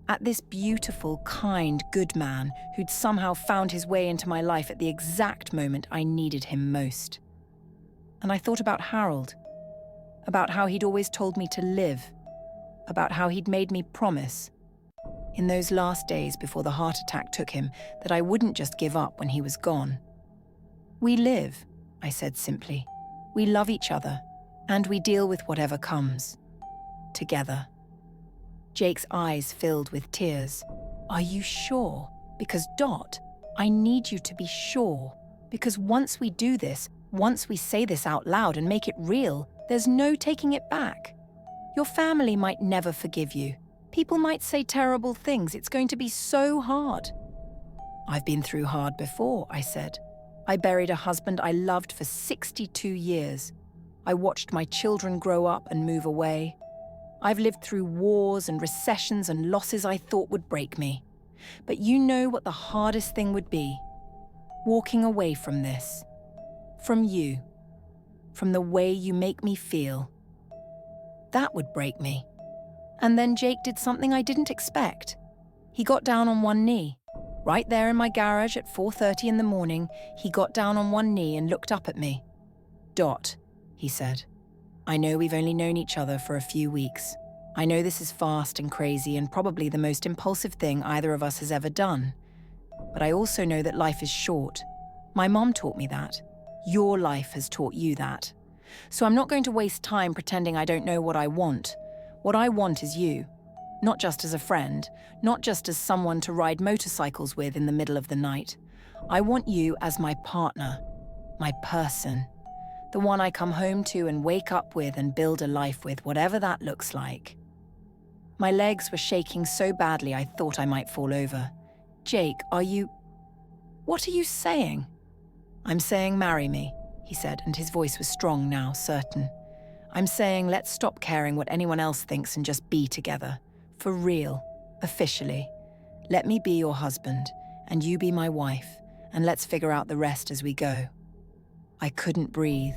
At this beautiful, kind, good man who'd somehow found his way into my life at the exact moment I needed him most. And I thought about Harold, about how he'd always told me to live, about how he'd made me promise, in those last days before the heart attack took him, that I wouldn't just give up when he was gone. We live, I said simply. We love each other, and we deal with whatever comes. Together. Jake's eyes filled with tears. Are you sure? Because Dot, I need you to be sure. Because once we do this, once we say this out loud and make it real, there's no taking it back. Your family might never forgive you. People might say terrible things. It's going to be so hard. I've been through hard before, I said. I buried a husband I loved for 62 years. I watched my children grow up and move away. I've lived through wars and recessions and losses I thought would break me. But you know what the hardest thing would be? Walking away from this. From you. From the way you make me feel. That would break me. And then Jake did something I didn't expect. He got down on one knee. Right there in my garage at 4:30 in the morning, he got down on one knee and looked up at me. Dot, he said. I know we've only known each other for a few weeks. I know this is fast and crazy and probably the most impulsive thing either of us has ever done. But I also know that life is short. My mom taught me that. Your life has taught you that. So I'm not going to waste time pretending I don't know what I want. What I want is you. Not just as a friend, not just as someone to ride motorcycles with in the middle of the night. I want you as my partner, my person. The one I come home to and wake up with and build a life with, whatever that looks like. My legs were shaking so badly I thought I might fall over. Jake, what are you saying? I'm saying marry me, he said, and his voice was strong now, certain. I'm saying let's stop caring what anyone else thinks and just be together. For real, officially. Let me be your husband, and you be my wife, and let's figure out the rest as we go. I couldn't breathe,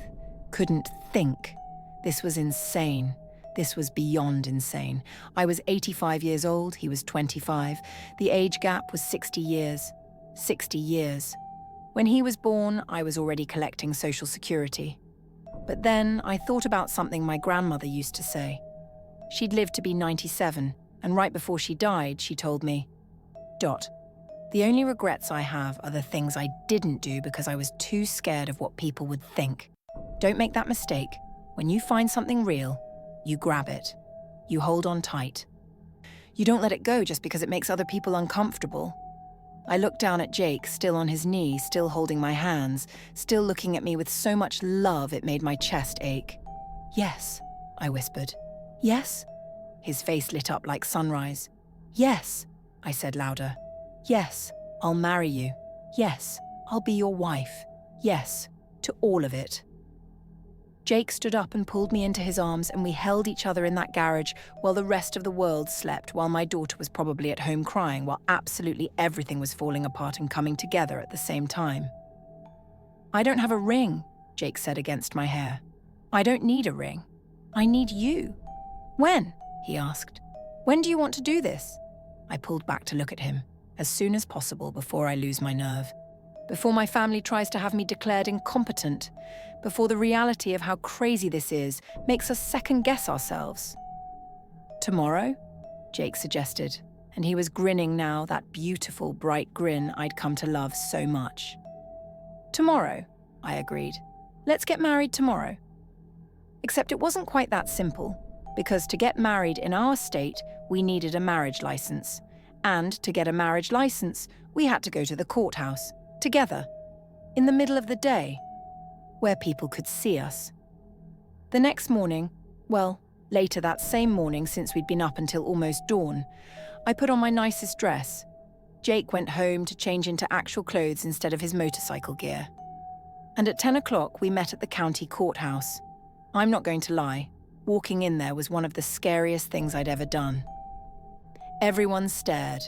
couldn't think. This was insane. This was beyond insane. I was 85 years old, he was 25. The age gap was 60 years. 60 years. When he was born, I was already collecting Social Security. But then I thought about something my grandmother used to say. She'd lived to be 97, and right before she died, she told me, Dot, the only regrets I have are the things I didn't do because I was too scared of what people would think. Don't make that mistake. When you find something real, you grab it. You hold on tight. You don't let it go just because it makes other people uncomfortable. I looked down at Jake, still on his knee, still holding my hands, still looking at me with so much love it made my chest ache. Yes, I whispered. Yes? His face lit up like sunrise. Yes, I said louder. Yes, I'll marry you. Yes, I'll be your wife. Yes, to all of it. Jake stood up and pulled me into his arms, and we held each other in that garage while the rest of the world slept, while my daughter was probably at home crying, while absolutely everything was falling apart and coming together at the same time. I don't have a ring, Jake said against my hair. I don't need a ring. I need you. When? He asked. When do you want to do this? I pulled back to look at him. As soon as possible before I lose my nerve. Before my family tries to have me declared incompetent. Before the reality of how crazy this is makes us second-guess ourselves. Tomorrow? Jake suggested, and he was grinning now, that beautiful, bright grin I'd come to love so much. Tomorrow, I agreed. let's get married tomorrow. Except it wasn't quite that simple, because to get married in our state, we needed a marriage license. And to get a marriage license, we had to go to the courthouse, together, in the middle of the day, where people could see us. The next morning, well, later that same morning since we'd been up until almost dawn, I put on my nicest dress. Jake went home to change into actual clothes instead of his motorcycle gear. And at 10 o'clock, we met at the county courthouse. I'm not going to lie, walking in there was one of the scariest things I'd ever done. Everyone stared.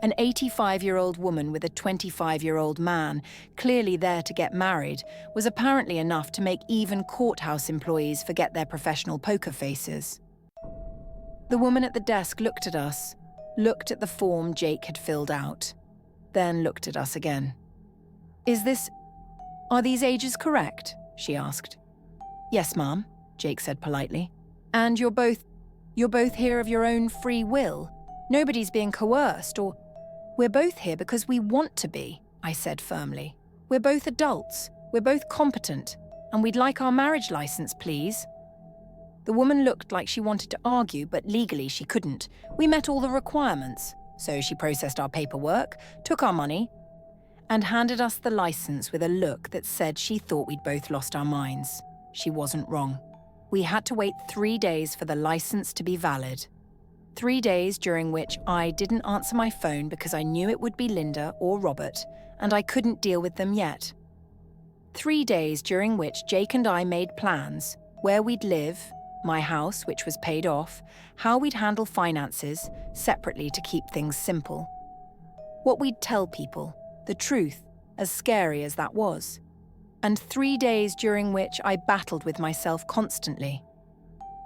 An 85-year-old woman with a 25-year-old man, clearly there to get married, was apparently enough to make even courthouse employees forget their professional poker faces. The woman at the desk looked at us, looked at the form Jake had filled out, then looked at us again. Are these ages correct? She asked. Yes, ma'am, Jake said politely. And you're both here of your own free will? Nobody's being coerced or... We're both here because we want to be, I said firmly. We're both adults, we're both competent, and we'd like our marriage license, please. The woman looked like she wanted to argue, but legally she couldn't. We met all the requirements. So she processed our paperwork, took our money, and handed us the license with a look that said she thought we'd both lost our minds. She wasn't wrong. We had to wait 3 days for the license to be valid. 3 days during which I didn't answer my phone because I knew it would be Linda or Robert, and I couldn't deal with them yet. 3 days during which Jake and I made plans, where we'd live, my house, which was paid off, how we'd handle finances, separately to keep things simple. What we'd tell people, the truth, as scary as that was. And 3 days during which I battled with myself constantly.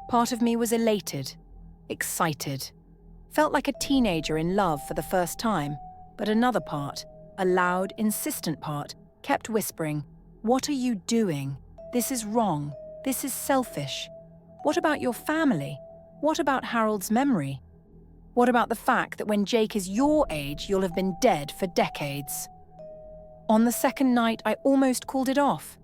Part of me was elated, excited, felt like a teenager in love for the first time, but another part, a loud, insistent part, kept whispering, "What are you doing? This is wrong. This is selfish. What about your family? What about Harold's memory? What about the fact that when Jake is your age, you'll have been dead for decades?" On the second night, I almost called it off.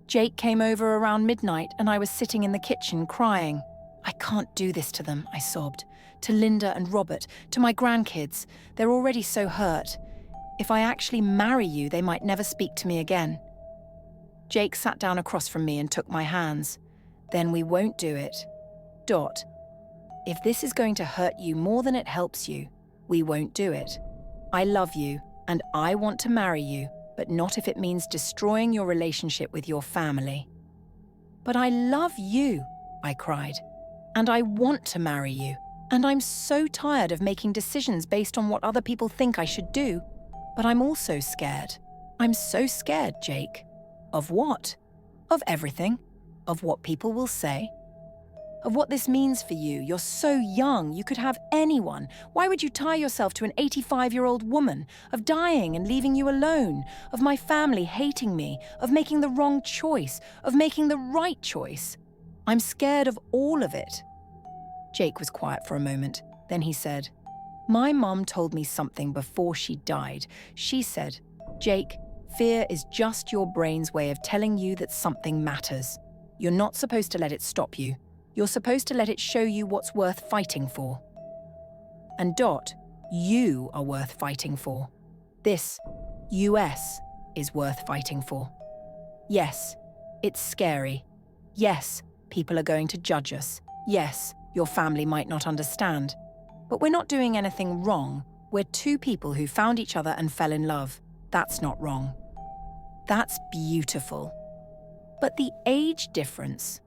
Jake came over around midnight and I was sitting in the kitchen crying. "I can't do this to them," I sobbed. "To Linda and Robert, to my grandkids. They're already so hurt. If I actually marry you, they might never speak to me again." Jake sat down across from me and took my hands. "Then we won't do it. Dot, if this is going to hurt you more than it helps you, we won't do it. I love you and I want to marry you, but not if it means destroying your relationship with your family." "But I love you," I cried, "and I want to marry you, and I'm so tired of making decisions based on what other people think I should do. But I'm also scared. I'm so scared, Jake." "Of what?" "Of everything. Of what people will say. Of what this means for you. You're so young, you could have anyone. Why would you tie yourself to an 85-year-old woman? Of dying and leaving you alone. Of my family hating me. Of making the wrong choice. Of making the right choice. I'm scared of all of it." Jake was quiet for a moment. Then he said, "My mum told me something before she died. She said, 'Jake, fear is just your brain's way of telling you that something matters. You're not supposed to let it stop you. You're supposed to let it show you what's worth fighting for. And Dot, you are worth fighting for. This US is worth fighting for. Yes, it's scary. Yes, people are going to judge us. Yes, your family might not understand. But we're not doing anything wrong. We're two people who found each other and fell in love. That's not wrong. That's beautiful. But the age difference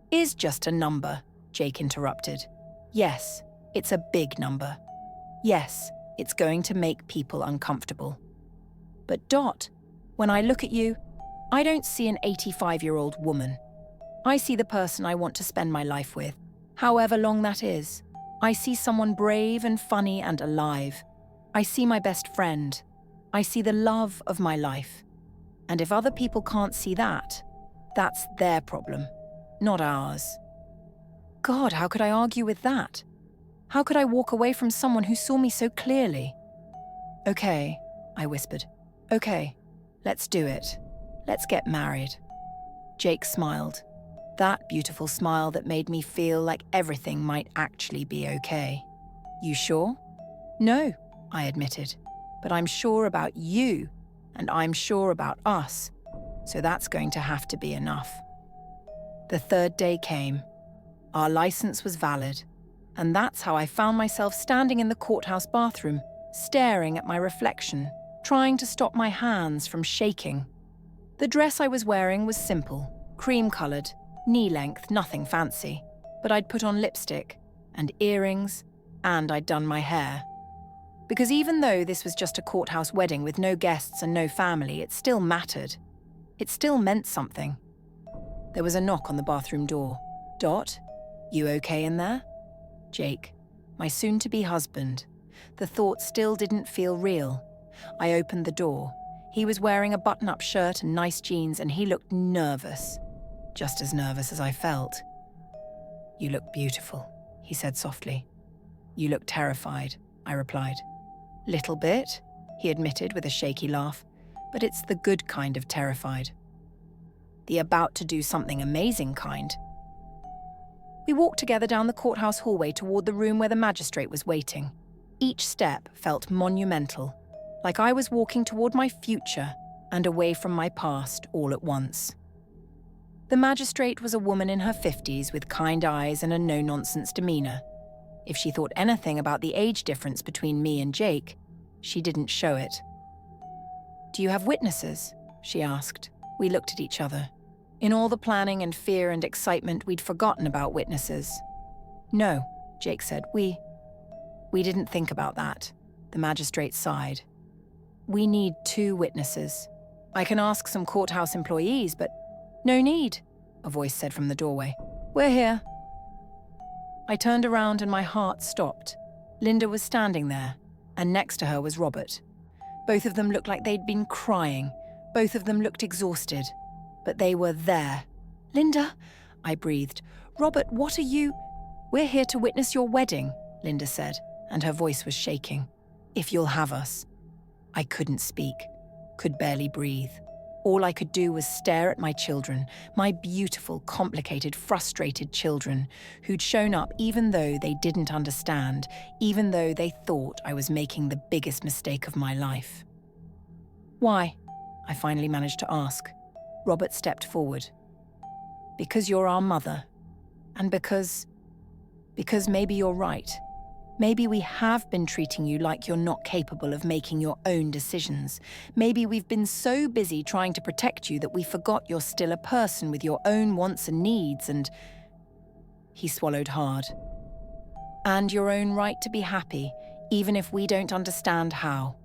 is just a number," Jake interrupted. "Yes, it's a big number. Yes, it's going to make people uncomfortable. But Dot, when I look at you, I don't see an 85-year-old woman. I see the person I want to spend my life with, however long that is. I see someone brave and funny and alive. I see my best friend. I see the love of my life. And if other people can't see that, that's their problem, not ours." God, how could I argue with that? How could I walk away from someone who saw me so clearly? "Okay," I whispered. "Okay, let's do it. Let's get married." Jake smiled. That beautiful smile that made me feel like everything might actually be okay. You sure? No, I admitted. But I'm sure about you, and I'm sure about us. So that's going to have to be enough. The third day came. Our license was valid. And that's how I found myself standing in the courthouse bathroom, staring at my reflection, trying to stop my hands from shaking. The dress I was wearing was simple, cream-coloured, knee-length, nothing fancy. But I'd put on lipstick and earrings, and I'd done my hair. Because even though this was just a courthouse wedding with no guests and no family, it still mattered. It still meant something. There was a knock on the bathroom door. Dot, you okay in there? Jake, my soon-to-be husband. The thought still didn't feel real. I opened the door. He was wearing a button-up shirt and nice jeans, and he looked nervous. Just as nervous as I felt. You look beautiful, he said softly. You look terrified, I replied. Little bit, he admitted with a shaky laugh, but it's the good kind of terrified. The about to do something amazing kind. We walked together down the courthouse hallway toward the room where the magistrate was waiting. Each step felt monumental, like I was walking toward my future and away from my past all at once. The magistrate was a woman in her 50s with kind eyes and a no-nonsense demeanour. If she thought anything about the age difference between me and Jake, she didn't show it. Do you have witnesses? She asked. We looked at each other. In all the planning and fear and excitement, we'd forgotten about witnesses. No, Jake said. We didn't think about that. The magistrate sighed. We need 2 witnesses. I can ask some courthouse employees, but no need, a voice said from the doorway. We're here. I turned around and my heart stopped. Linda was standing there, and next to her was Robert. Both of them looked like they'd been crying. Both of them looked exhausted. But they were there. Linda, I breathed. Robert, what are you? We're here to witness your wedding, Linda said, and her voice was shaking. If you'll have us. I couldn't speak, could barely breathe. All I could do was stare at my children, my beautiful, complicated, frustrated children, who'd shown up even though they didn't understand, even though they thought I was making the biggest mistake of my life. Why? I finally managed to ask. Robert stepped forward. Because you're our mother. And because maybe you're right. Maybe we have been treating you like you're not capable of making your own decisions. Maybe we've been so busy trying to protect you that we forgot you're still a person with your own wants and needs and... He swallowed hard. And your own right to be happy, even if we don't understand how.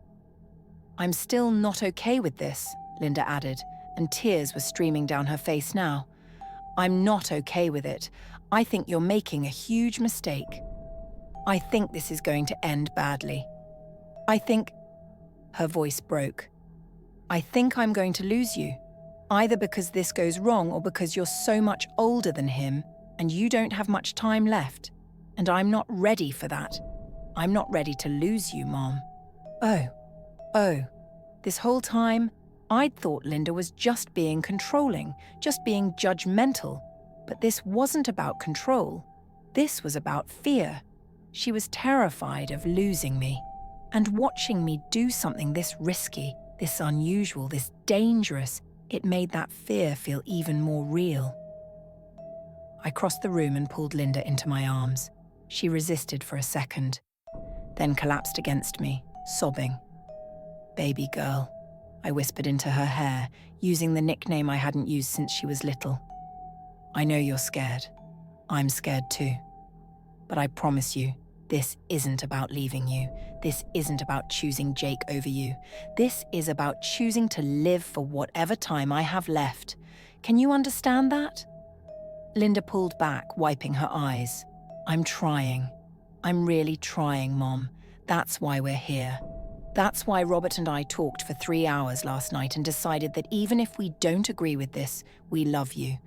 I'm still not okay with this, Linda added, and tears were streaming down her face now. I'm not okay with it. I think you're making a huge mistake. I think this is going to end badly. I think... Her voice broke. I think I'm going to lose you, either because this goes wrong or because you're so much older than him and you don't have much time left. And I'm not ready for that. I'm not ready to lose you, Mom. Oh, this whole time, I'd thought Linda was just being controlling, just being judgmental. But this wasn't about control. This was about fear. She was terrified of losing me. And watching me do something this risky, this unusual, this dangerous, it made that fear feel even more real. I crossed the room and pulled Linda into my arms. She resisted for a second, then collapsed against me, sobbing. Baby girl, I whispered into her hair, using the nickname I hadn't used since she was little. I know you're scared. I'm scared too. But I promise you, this isn't about leaving you. This isn't about choosing Jake over you. This is about choosing to live for whatever time I have left. Can you understand that? Linda pulled back, wiping her eyes. I'm trying. I'm really trying, Mom. That's why we're here. That's why Robert and I talked for 3 hours last night and decided that even if we don't agree with this, we love you.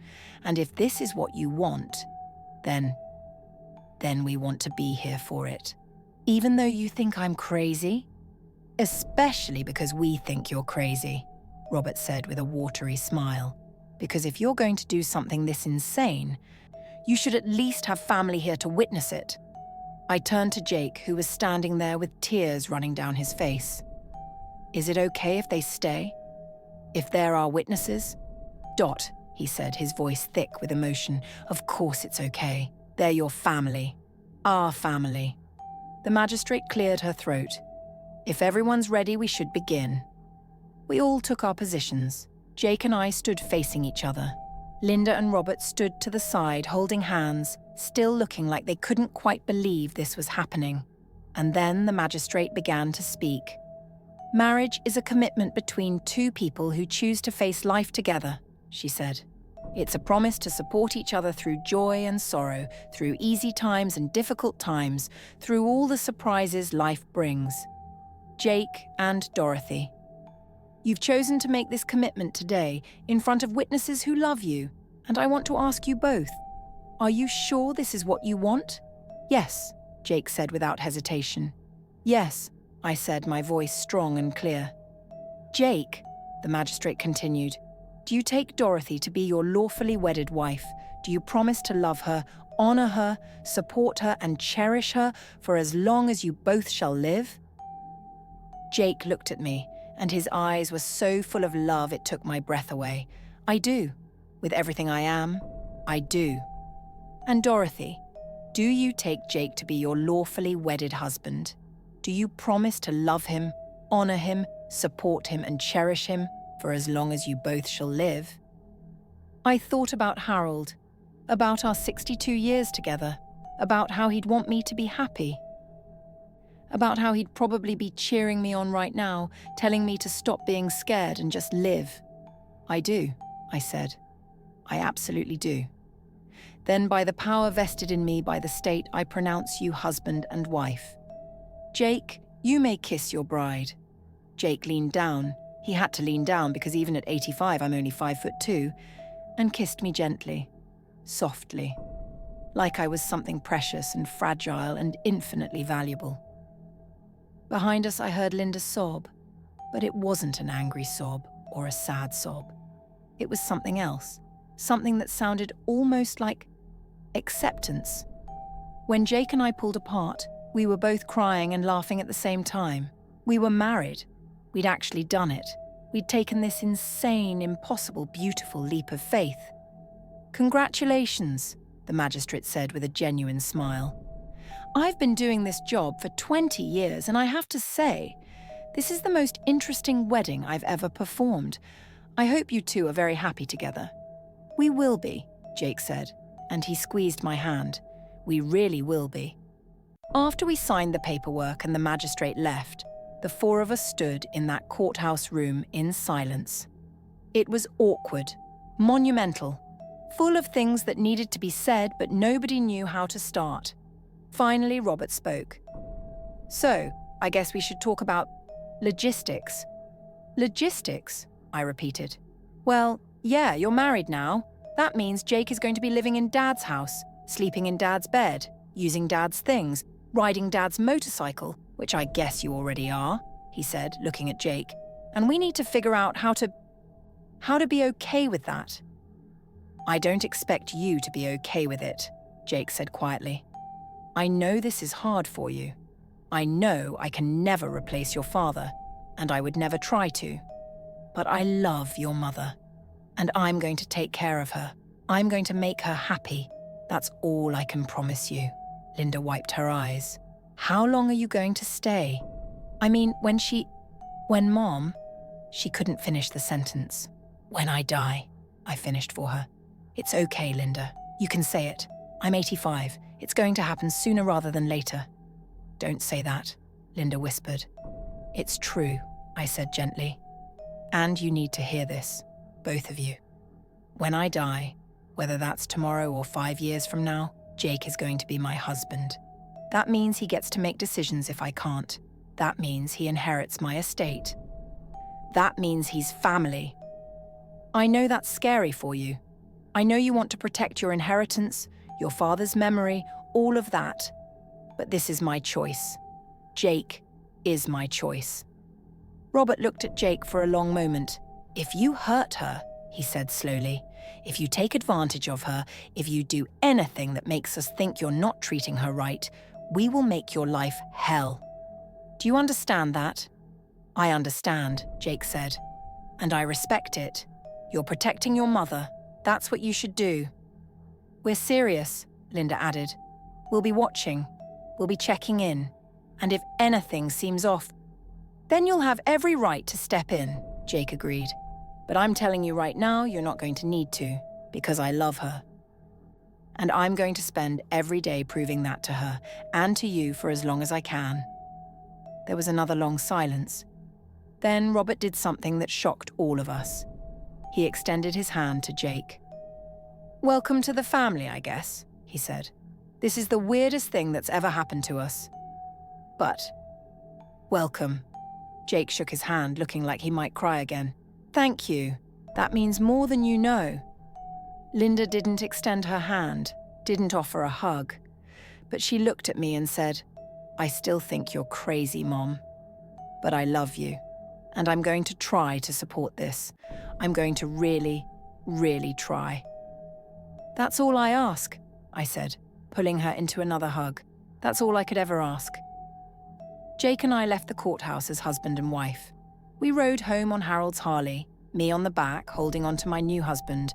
And if this is what you want, then we want to be here for it. Even though you think I'm crazy? Especially because we think you're crazy, Robert said with a watery smile. Because if you're going to do something this insane, you should at least have family here to witness it. I turned to Jake, who was standing there with tears running down his face. Is it okay if they stay? If they're our witnesses? Dot, he said, his voice thick with emotion. Of course it's okay. They're your family. Our family. The magistrate cleared her throat. If everyone's ready, we should begin. We all took our positions. Jake and I stood facing each other. Linda and Robert stood to the side, holding hands, still looking like they couldn't quite believe this was happening. And then the magistrate began to speak. Marriage is a commitment between two people who choose to face life together, she said. It's a promise to support each other through joy and sorrow, through easy times and difficult times, through all the surprises life brings. Jake and Dorothy. You've chosen to make this commitment today in front of witnesses who love you, and I want to ask you both. Are you sure this is what you want? Yes, Jake said without hesitation. Yes, I said, my voice strong and clear. Jake, the magistrate continued, do you take Dorothy to be your lawfully wedded wife? Do you promise to love her, honor her, support her, and cherish her for as long as you both shall live? Jake looked at me, and his eyes were so full of love it took my breath away. I do. With everything I am, I do. And Dorothy, do you take Jake to be your lawfully wedded husband? Do you promise to love him, honor him, support him, and cherish him for as long as you both shall live? I thought about Harold, about our 62 years together, about how he'd want me to be happy, about how he'd probably be cheering me on right now, telling me to stop being scared and just live. I do, I said. I absolutely do. Then by the power vested in me by the state, I pronounce you husband and wife. Jake, you may kiss your bride. Jake leaned down. He had to lean down because even at 85, I'm only 5'2", and kissed me gently, softly, like I was something precious and fragile and infinitely valuable. Behind us, I heard Linda sob, but it wasn't an angry sob or a sad sob. It was something else, something that sounded almost like acceptance. When Jake and I pulled apart, we were both crying and laughing at the same time. We were married. We'd actually done it. We'd taken this insane, impossible, beautiful leap of faith. Congratulations, the magistrate said with a genuine smile. I've been doing this job for 20 years, and I have to say, this is the most interesting wedding I've ever performed. I hope you two are very happy together. We will be, Jake said, and he squeezed my hand. We really will be. After we signed the paperwork and the magistrate left, the four of us stood in that courthouse room in silence. It was awkward, monumental, full of things that needed to be said, but nobody knew how to start. Finally, Robert spoke. So, I guess we should talk about logistics. Logistics, I repeated. Well, yeah, you're married now. That means Jake is going to be living in Dad's house, sleeping in Dad's bed, using Dad's things, riding Dad's motorcycle, which I guess you already are, he said, looking at Jake. And we need to figure out how to be okay with that. I don't expect you to be okay with it, Jake said quietly. I know this is hard for you. I know I can never replace your father, and I would never try to. But I love your mother, and I'm going to take care of her. I'm going to make her happy. That's all I can promise you. Linda wiped her eyes. How long are you going to stay? I mean, when Mom, she couldn't finish the sentence. When I die, I finished for her. It's okay, Linda. You can say it. I'm 85. It's going to happen sooner rather than later. Don't say that, Linda whispered. It's true, I said gently. And you need to hear this, both of you. When I die, whether that's tomorrow or 5 years from now, Jake is going to be my husband. That means he gets to make decisions if I can't. That means he inherits my estate. That means he's family. I know that's scary for you. I know you want to protect your inheritance, your father's memory, all of that. But this is my choice. Jake is my choice. Robert looked at Jake for a long moment. If you hurt her, he said slowly. If you take advantage of her, if you do anything that makes us think you're not treating her right, we will make your life hell. Do you understand that? I understand, Jake said. And I respect it. You're protecting your mother. That's what you should do. We're serious, Linda added. We'll be watching. We'll be checking in. And if anything seems off, then you'll have every right to step in, Jake agreed. But I'm telling you right now, you're not going to need to, because I love her. And I'm going to spend every day proving that to her, and to you for as long as I can. There was another long silence. Then Robert did something that shocked all of us. He extended his hand to Jake. Welcome to the family, I guess, he said. This is the weirdest thing that's ever happened to us. But, welcome. Jake shook his hand, looking like he might cry again. Thank you. That means more than you know. Linda didn't extend her hand, didn't offer a hug, but she looked at me and said, I still think you're crazy, Mom. But I love you, and I'm going to try to support this. I'm going to really, really try. That's all I ask, I said, pulling her into another hug. That's all I could ever ask. Jake and I left the courthouse as husband and wife. We rode home on Harold's Harley, me on the back holding on to my new husband,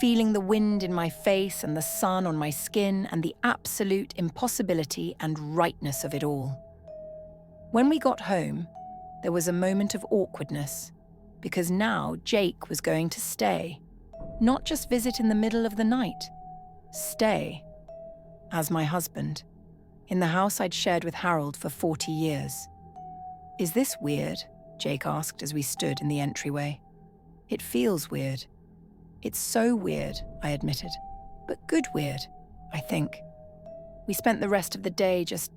feeling the wind in my face and the sun on my skin and the absolute impossibility and rightness of it all. When we got home, there was a moment of awkwardness, because now Jake was going to stay, not just visit in the middle of the night, stay, as my husband, in the house I'd shared with Harold for 40 years. Is this weird? Jake asked as we stood in the entryway. It feels weird. It's so weird, I admitted, but good weird, I think. We spent the rest of the day just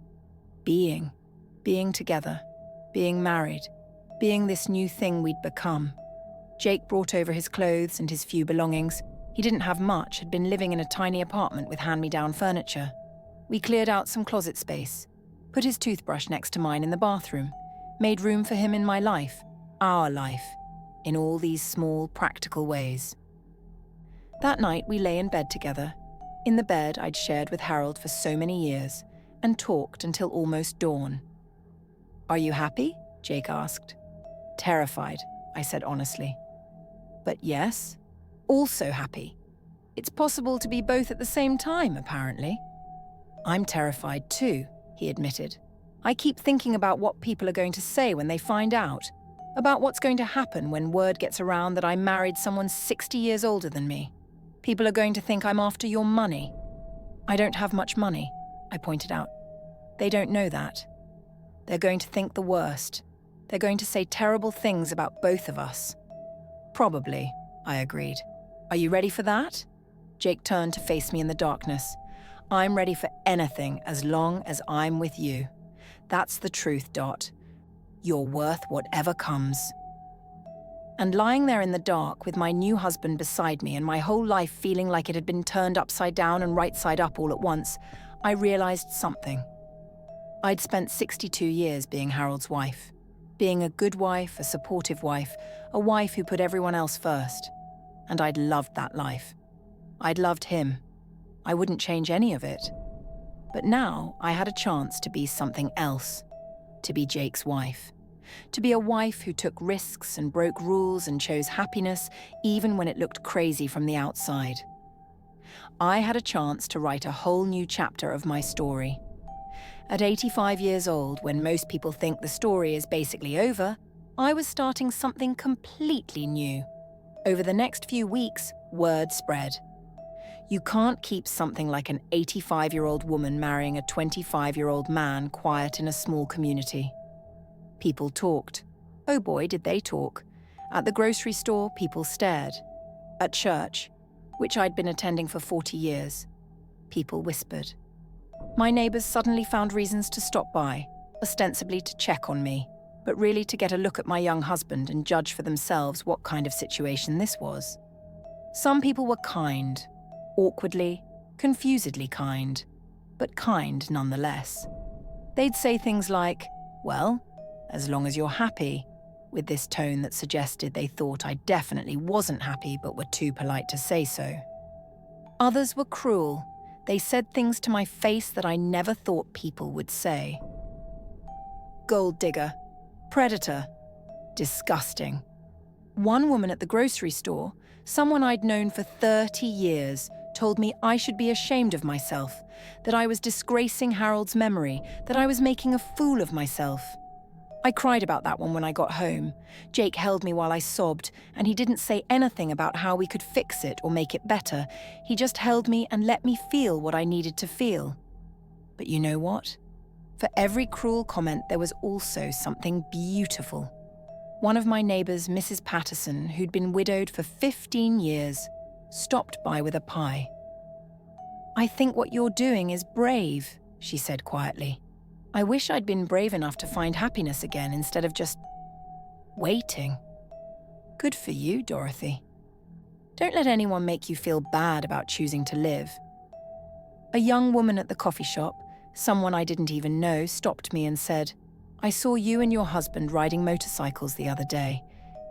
being together, being married, being this new thing we'd become. Jake brought over his clothes and his few belongings. He didn't have much, had been living in a tiny apartment with hand-me-down furniture. We cleared out some closet space, put his toothbrush next to mine in the bathroom, made room for him in my life, our life, in all these small, practical ways. That night we lay in bed together, in the bed I'd shared with Harold for so many years, and talked until almost dawn. Are you happy? Jake asked. Terrified, I said honestly. But yes, also happy. It's possible to be both at the same time, apparently. I'm terrified too, he admitted. I keep thinking about what people are going to say when they find out, about what's going to happen when word gets around that I married someone 60 years older than me. People are going to think I'm after your money. I don't have much money, I pointed out. They don't know that. They're going to think the worst. They're going to say terrible things about both of us. Probably, I agreed. Are you ready for that? Jake turned to face me in the darkness. I'm ready for anything as long as I'm with you. That's the truth, Dot. You're worth whatever comes. And lying there in the dark with my new husband beside me and my whole life feeling like it had been turned upside down and right side up all at once, I realized something. I'd spent 62 years being Harold's wife, being a good wife, a supportive wife, a wife who put everyone else first. And I'd loved that life. I'd loved him. I wouldn't change any of it. But now I had a chance to be something else, to be Jake's wife, to be a wife who took risks and broke rules and chose happiness even when it looked crazy from the outside. I had a chance to write a whole new chapter of my story. At 85 years old, when most people think the story is basically over, I was starting something completely new. Over the next few weeks, word spread. You can't keep something like an 85-year-old woman marrying a 25-year-old man quiet in a small community. People talked. Oh boy, did they talk. At the grocery store, people stared. At church, which I'd been attending for 40 years, people whispered. My neighbours suddenly found reasons to stop by, ostensibly to check on me, but really to get a look at my young husband and judge for themselves what kind of situation this was. Some people were kind, awkwardly, confusedly kind, but kind nonetheless. They'd say things like, well, as long as you're happy, with this tone that suggested they thought I definitely wasn't happy but were too polite to say so. Others were cruel. They said things to my face that I never thought people would say. Gold digger, predator, disgusting. One woman at the grocery store, someone I'd known for 30 years, told me I should be ashamed of myself, that I was disgracing Harold's memory, that I was making a fool of myself. I cried about that one when I got home. Jake held me while I sobbed, and he didn't say anything about how we could fix it or make it better. He just held me and let me feel what I needed to feel. But you know what? For every cruel comment, there was also something beautiful. One of my neighbours, Mrs. Patterson, who'd been widowed for 15 years, stopped by with a pie. "I think what you're doing is brave," she said quietly. "I wish I'd been brave enough to find happiness again instead of just waiting." Good for you, Dorothy. Don't let anyone make you feel bad about choosing to live. A young woman at the coffee shop, someone I didn't even know, stopped me and said, "I saw you and your husband riding motorcycles the other day.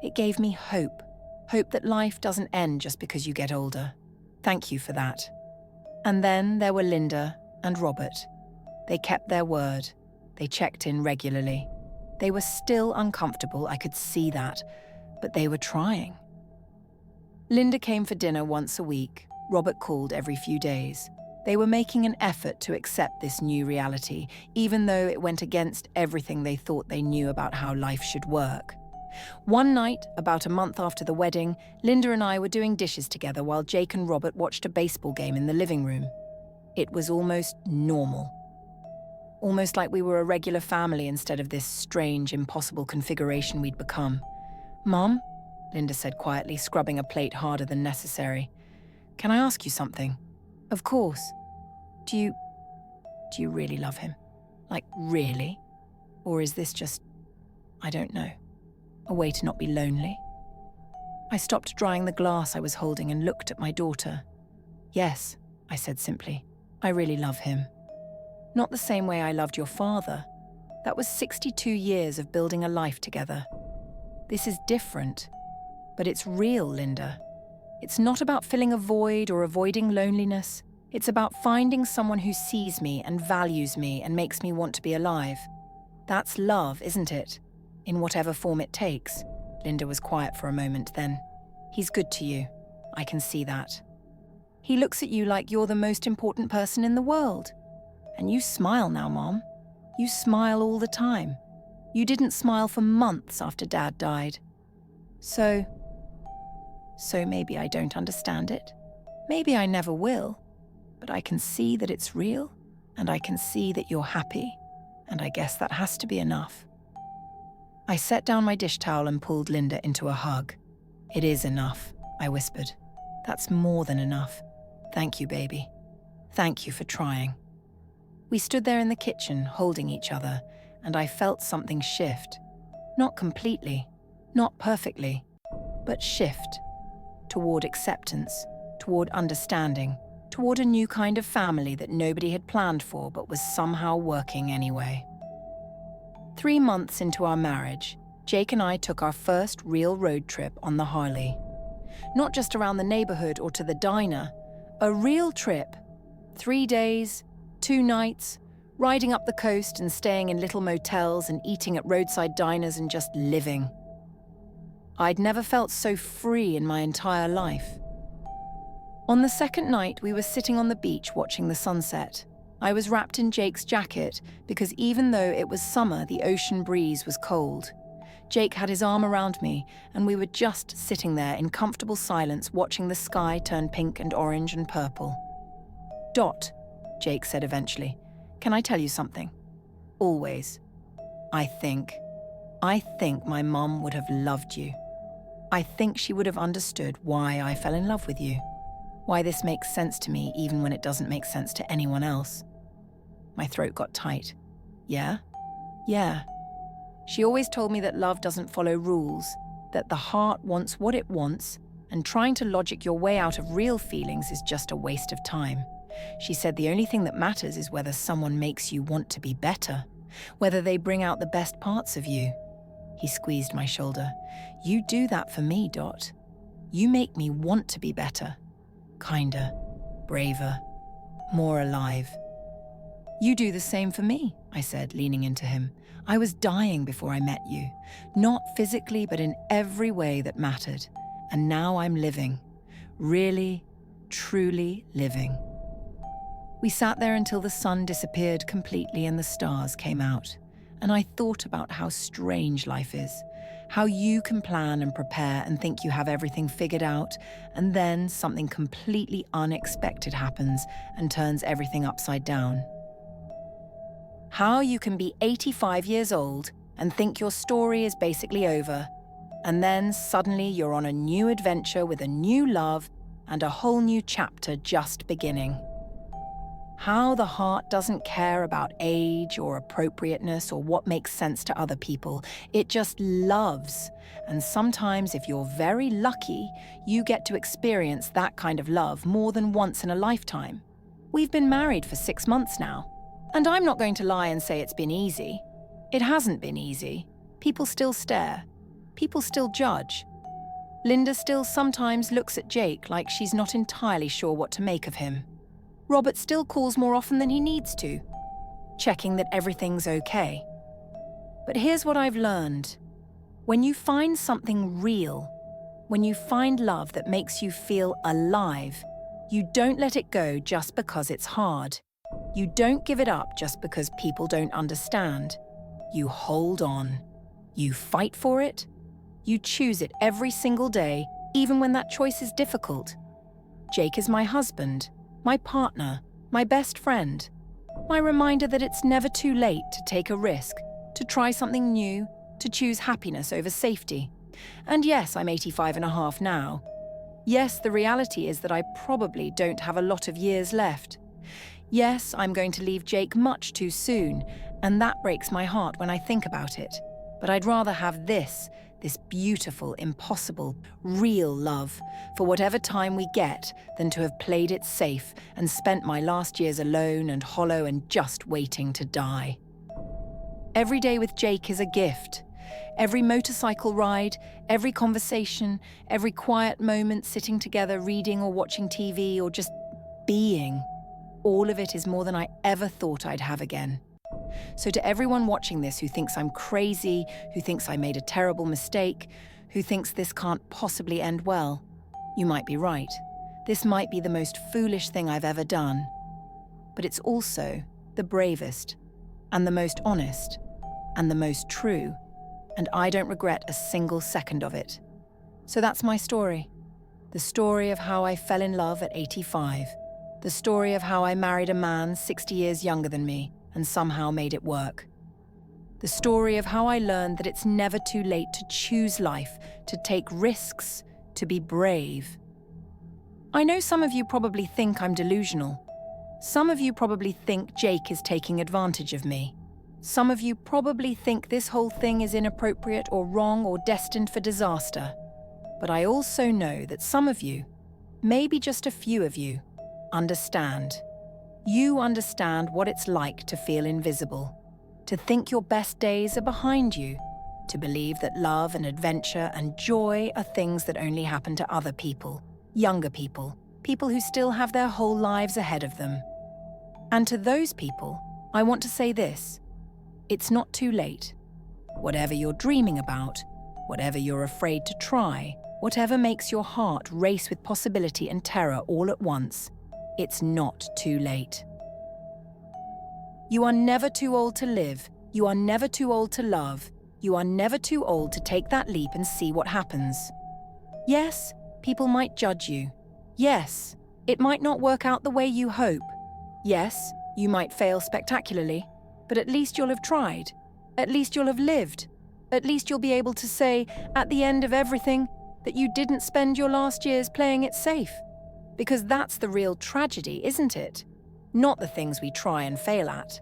It gave me hope. Hope that life doesn't end just because you get older. Thank you for that." And then there were Linda and Robert. They kept their word. They checked in regularly. They were still uncomfortable, I could see that, but they were trying. Linda came for dinner once a week. Robert called every few days. They were making an effort to accept this new reality, even though it went against everything they thought they knew about how life should work. One night, about a month after the wedding, Linda and I were doing dishes together while Jake and Robert watched a baseball game in the living room. It was almost normal. Almost like we were a regular family instead of this strange, impossible configuration we'd become. "Mom," Linda said quietly, scrubbing a plate harder than necessary. "Can I ask you something?" "Of course." Do you really love him? Like, really? Or is this just, I don't know, a way to not be lonely?" I stopped drying the glass I was holding and looked at my daughter. "Yes," I said simply. "I really love him. Not the same way I loved your father. That was 62 years of building a life together. This is different, but it's real, Linda. It's not about filling a void or avoiding loneliness. It's about finding someone who sees me and values me and makes me want to be alive. That's love, isn't it? In whatever form it takes." Linda was quiet for a moment then. "He's good to you. I can see that. He looks at you like you're the most important person in the world. And you smile now, Mom. You smile all the time. You didn't smile for months after Dad died. So maybe I don't understand it. Maybe I never will. But I can see that it's real, and I can see that you're happy, and I guess that has to be enough." I set down my dish towel and pulled Linda into a hug. "It is enough," I whispered. "That's more than enough. Thank you, baby. Thank you for trying." We stood there in the kitchen, holding each other, and I felt something shift. Not completely, not perfectly, but shift. Toward acceptance, toward understanding, toward a new kind of family that nobody had planned for but was somehow working anyway. 3 months into our marriage, Jake and I took our first real road trip on the Harley. Not just around the neighborhood or to the diner, a real trip. 3 days, 2 nights, riding up the coast and staying in little motels and eating at roadside diners and just living. I'd never felt so free in my entire life. On the second night, we were sitting on the beach watching the sunset. I was wrapped in Jake's jacket because even though it was summer, the ocean breeze was cold. Jake had his arm around me, and we were just sitting there in comfortable silence watching the sky turn pink and orange and purple. "Dot," Jake said eventually, "can I tell you something? Always. I think my mom would have loved you. I think she would have understood why I fell in love with you. Why this makes sense to me even when it doesn't make sense to anyone else." My throat got tight. "Yeah? Yeah. She always told me that love doesn't follow rules, that the heart wants what it wants, and trying to logic your way out of real feelings is just a waste of time. She said the only thing that matters is whether someone makes you want to be better, whether they bring out the best parts of you. He squeezed my shoulder. You do that for me, Dot. You make me want to be better, kinder, braver, more alive. You do the same for me, I said, leaning into him. I was dying before I met you, not physically, but in every way that mattered. And now I'm living, really, truly living. We sat there until the sun disappeared completely and the stars came out. And I thought about how strange life is, how you can plan and prepare and think you have everything figured out, and then something completely unexpected happens and turns everything upside down. How you can be 85 years old and think your story is basically over, and then suddenly you're on a new adventure with a new love and a whole new chapter just beginning. How the heart doesn't care about age or appropriateness or what makes sense to other people. It just loves. And sometimes, if you're very lucky, you get to experience that kind of love more than once in a lifetime. We've been married for 6 months now. And I'm not going to lie and say it's been easy. It hasn't been easy. People still stare. People still judge. Linda still sometimes looks at Jake like she's not entirely sure what to make of him. Robert still calls more often than he needs to, checking that everything's okay. But here's what I've learned. When you find something real, when you find love that makes you feel alive, you don't let it go just because it's hard. You don't give it up just because people don't understand. You hold on. You fight for it. You choose it every single day, even when that choice is difficult. Jake is my husband, my partner, my best friend, my reminder that it's never too late to take a risk, to try something new, to choose happiness over safety. And yes, I'm 85 and a half now. Yes, the reality is that I probably don't have a lot of years left. Yes, I'm going to leave Jake much too soon, and that breaks my heart when I think about it. But I'd rather have this beautiful, impossible, real love for whatever time we get than to have played it safe and spent my last years alone and hollow and just waiting to die. Every day with Jake is a gift. Every motorcycle ride, every conversation, every quiet moment sitting together reading or watching TV or just being, all of it is more than I ever thought I'd have again. So to everyone watching this who thinks I'm crazy, who thinks I made a terrible mistake, who thinks this can't possibly end well, you might be right. This might be the most foolish thing I've ever done. But it's also the bravest, and the most honest, and the most true, and I don't regret a single second of it. So that's my story. The story of how I fell in love at 85. The story of how I married a man 60 years younger than me, and somehow made it work. The story of how I learned that it's never too late to choose life, to take risks, to be brave. I know some of you probably think I'm delusional. Some of you probably think Jake is taking advantage of me. Some of you probably think this whole thing is inappropriate or wrong or destined for disaster. But I also know that some of you, maybe just a few of you, understand. You understand what it's like to feel invisible, to think your best days are behind you, to believe that love and adventure and joy are things that only happen to other people, younger people, people who still have their whole lives ahead of them. And to those people, I want to say this: it's not too late. Whatever you're dreaming about, whatever you're afraid to try, whatever makes your heart race with possibility and terror all at once, it's not too late. You are never too old to live. You are never too old to love. You are never too old to take that leap and see what happens. Yes, people might judge you. Yes, it might not work out the way you hope. Yes, you might fail spectacularly, but at least you'll have tried. At least you'll have lived. At least you'll be able to say, at the end of everything, that you didn't spend your last years playing it safe. Because that's the real tragedy, isn't it? Not the things we try and fail at,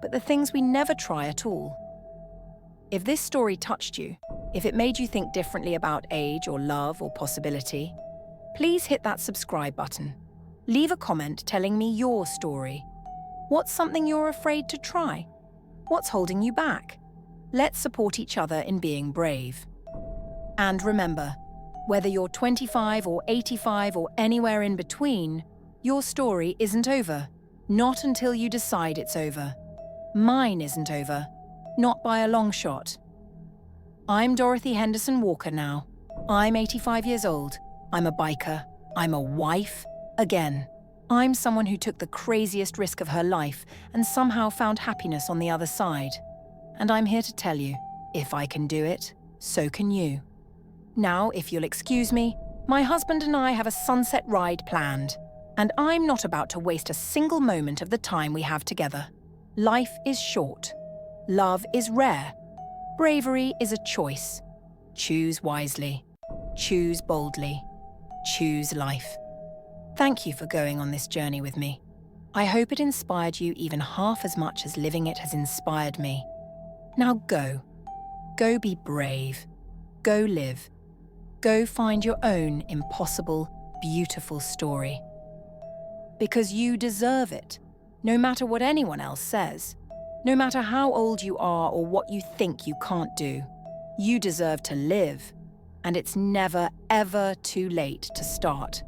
but the things we never try at all. If this story touched you, if it made you think differently about age or love or possibility, please hit that subscribe button. Leave a comment telling me your story. What's something you're afraid to try? What's holding you back? Let's support each other in being brave. And remember, whether you're 25 or 85 or anywhere in between, your story isn't over. Not until you decide it's over. Mine isn't over. Not by a long shot. I'm Dorothy Henderson Walker now. I'm 85 years old. I'm a biker. I'm a wife. Again. I'm someone who took the craziest risk of her life and somehow found happiness on the other side. And I'm here to tell you, if I can do it, so can you. Now, if you'll excuse me, my husband and I have a sunset ride planned, and I'm not about to waste a single moment of the time we have together. Life is short. Love is rare. Bravery is a choice. Choose wisely. Choose boldly. Choose life. Thank you for going on this journey with me. I hope it inspired you even half as much as living it has inspired me. Now go. Go be brave. Go live. Go find your own impossible, beautiful story. Because you deserve it, no matter what anyone else says. No matter how old you are or what you think you can't do. You deserve to live. And it's never, ever too late to start.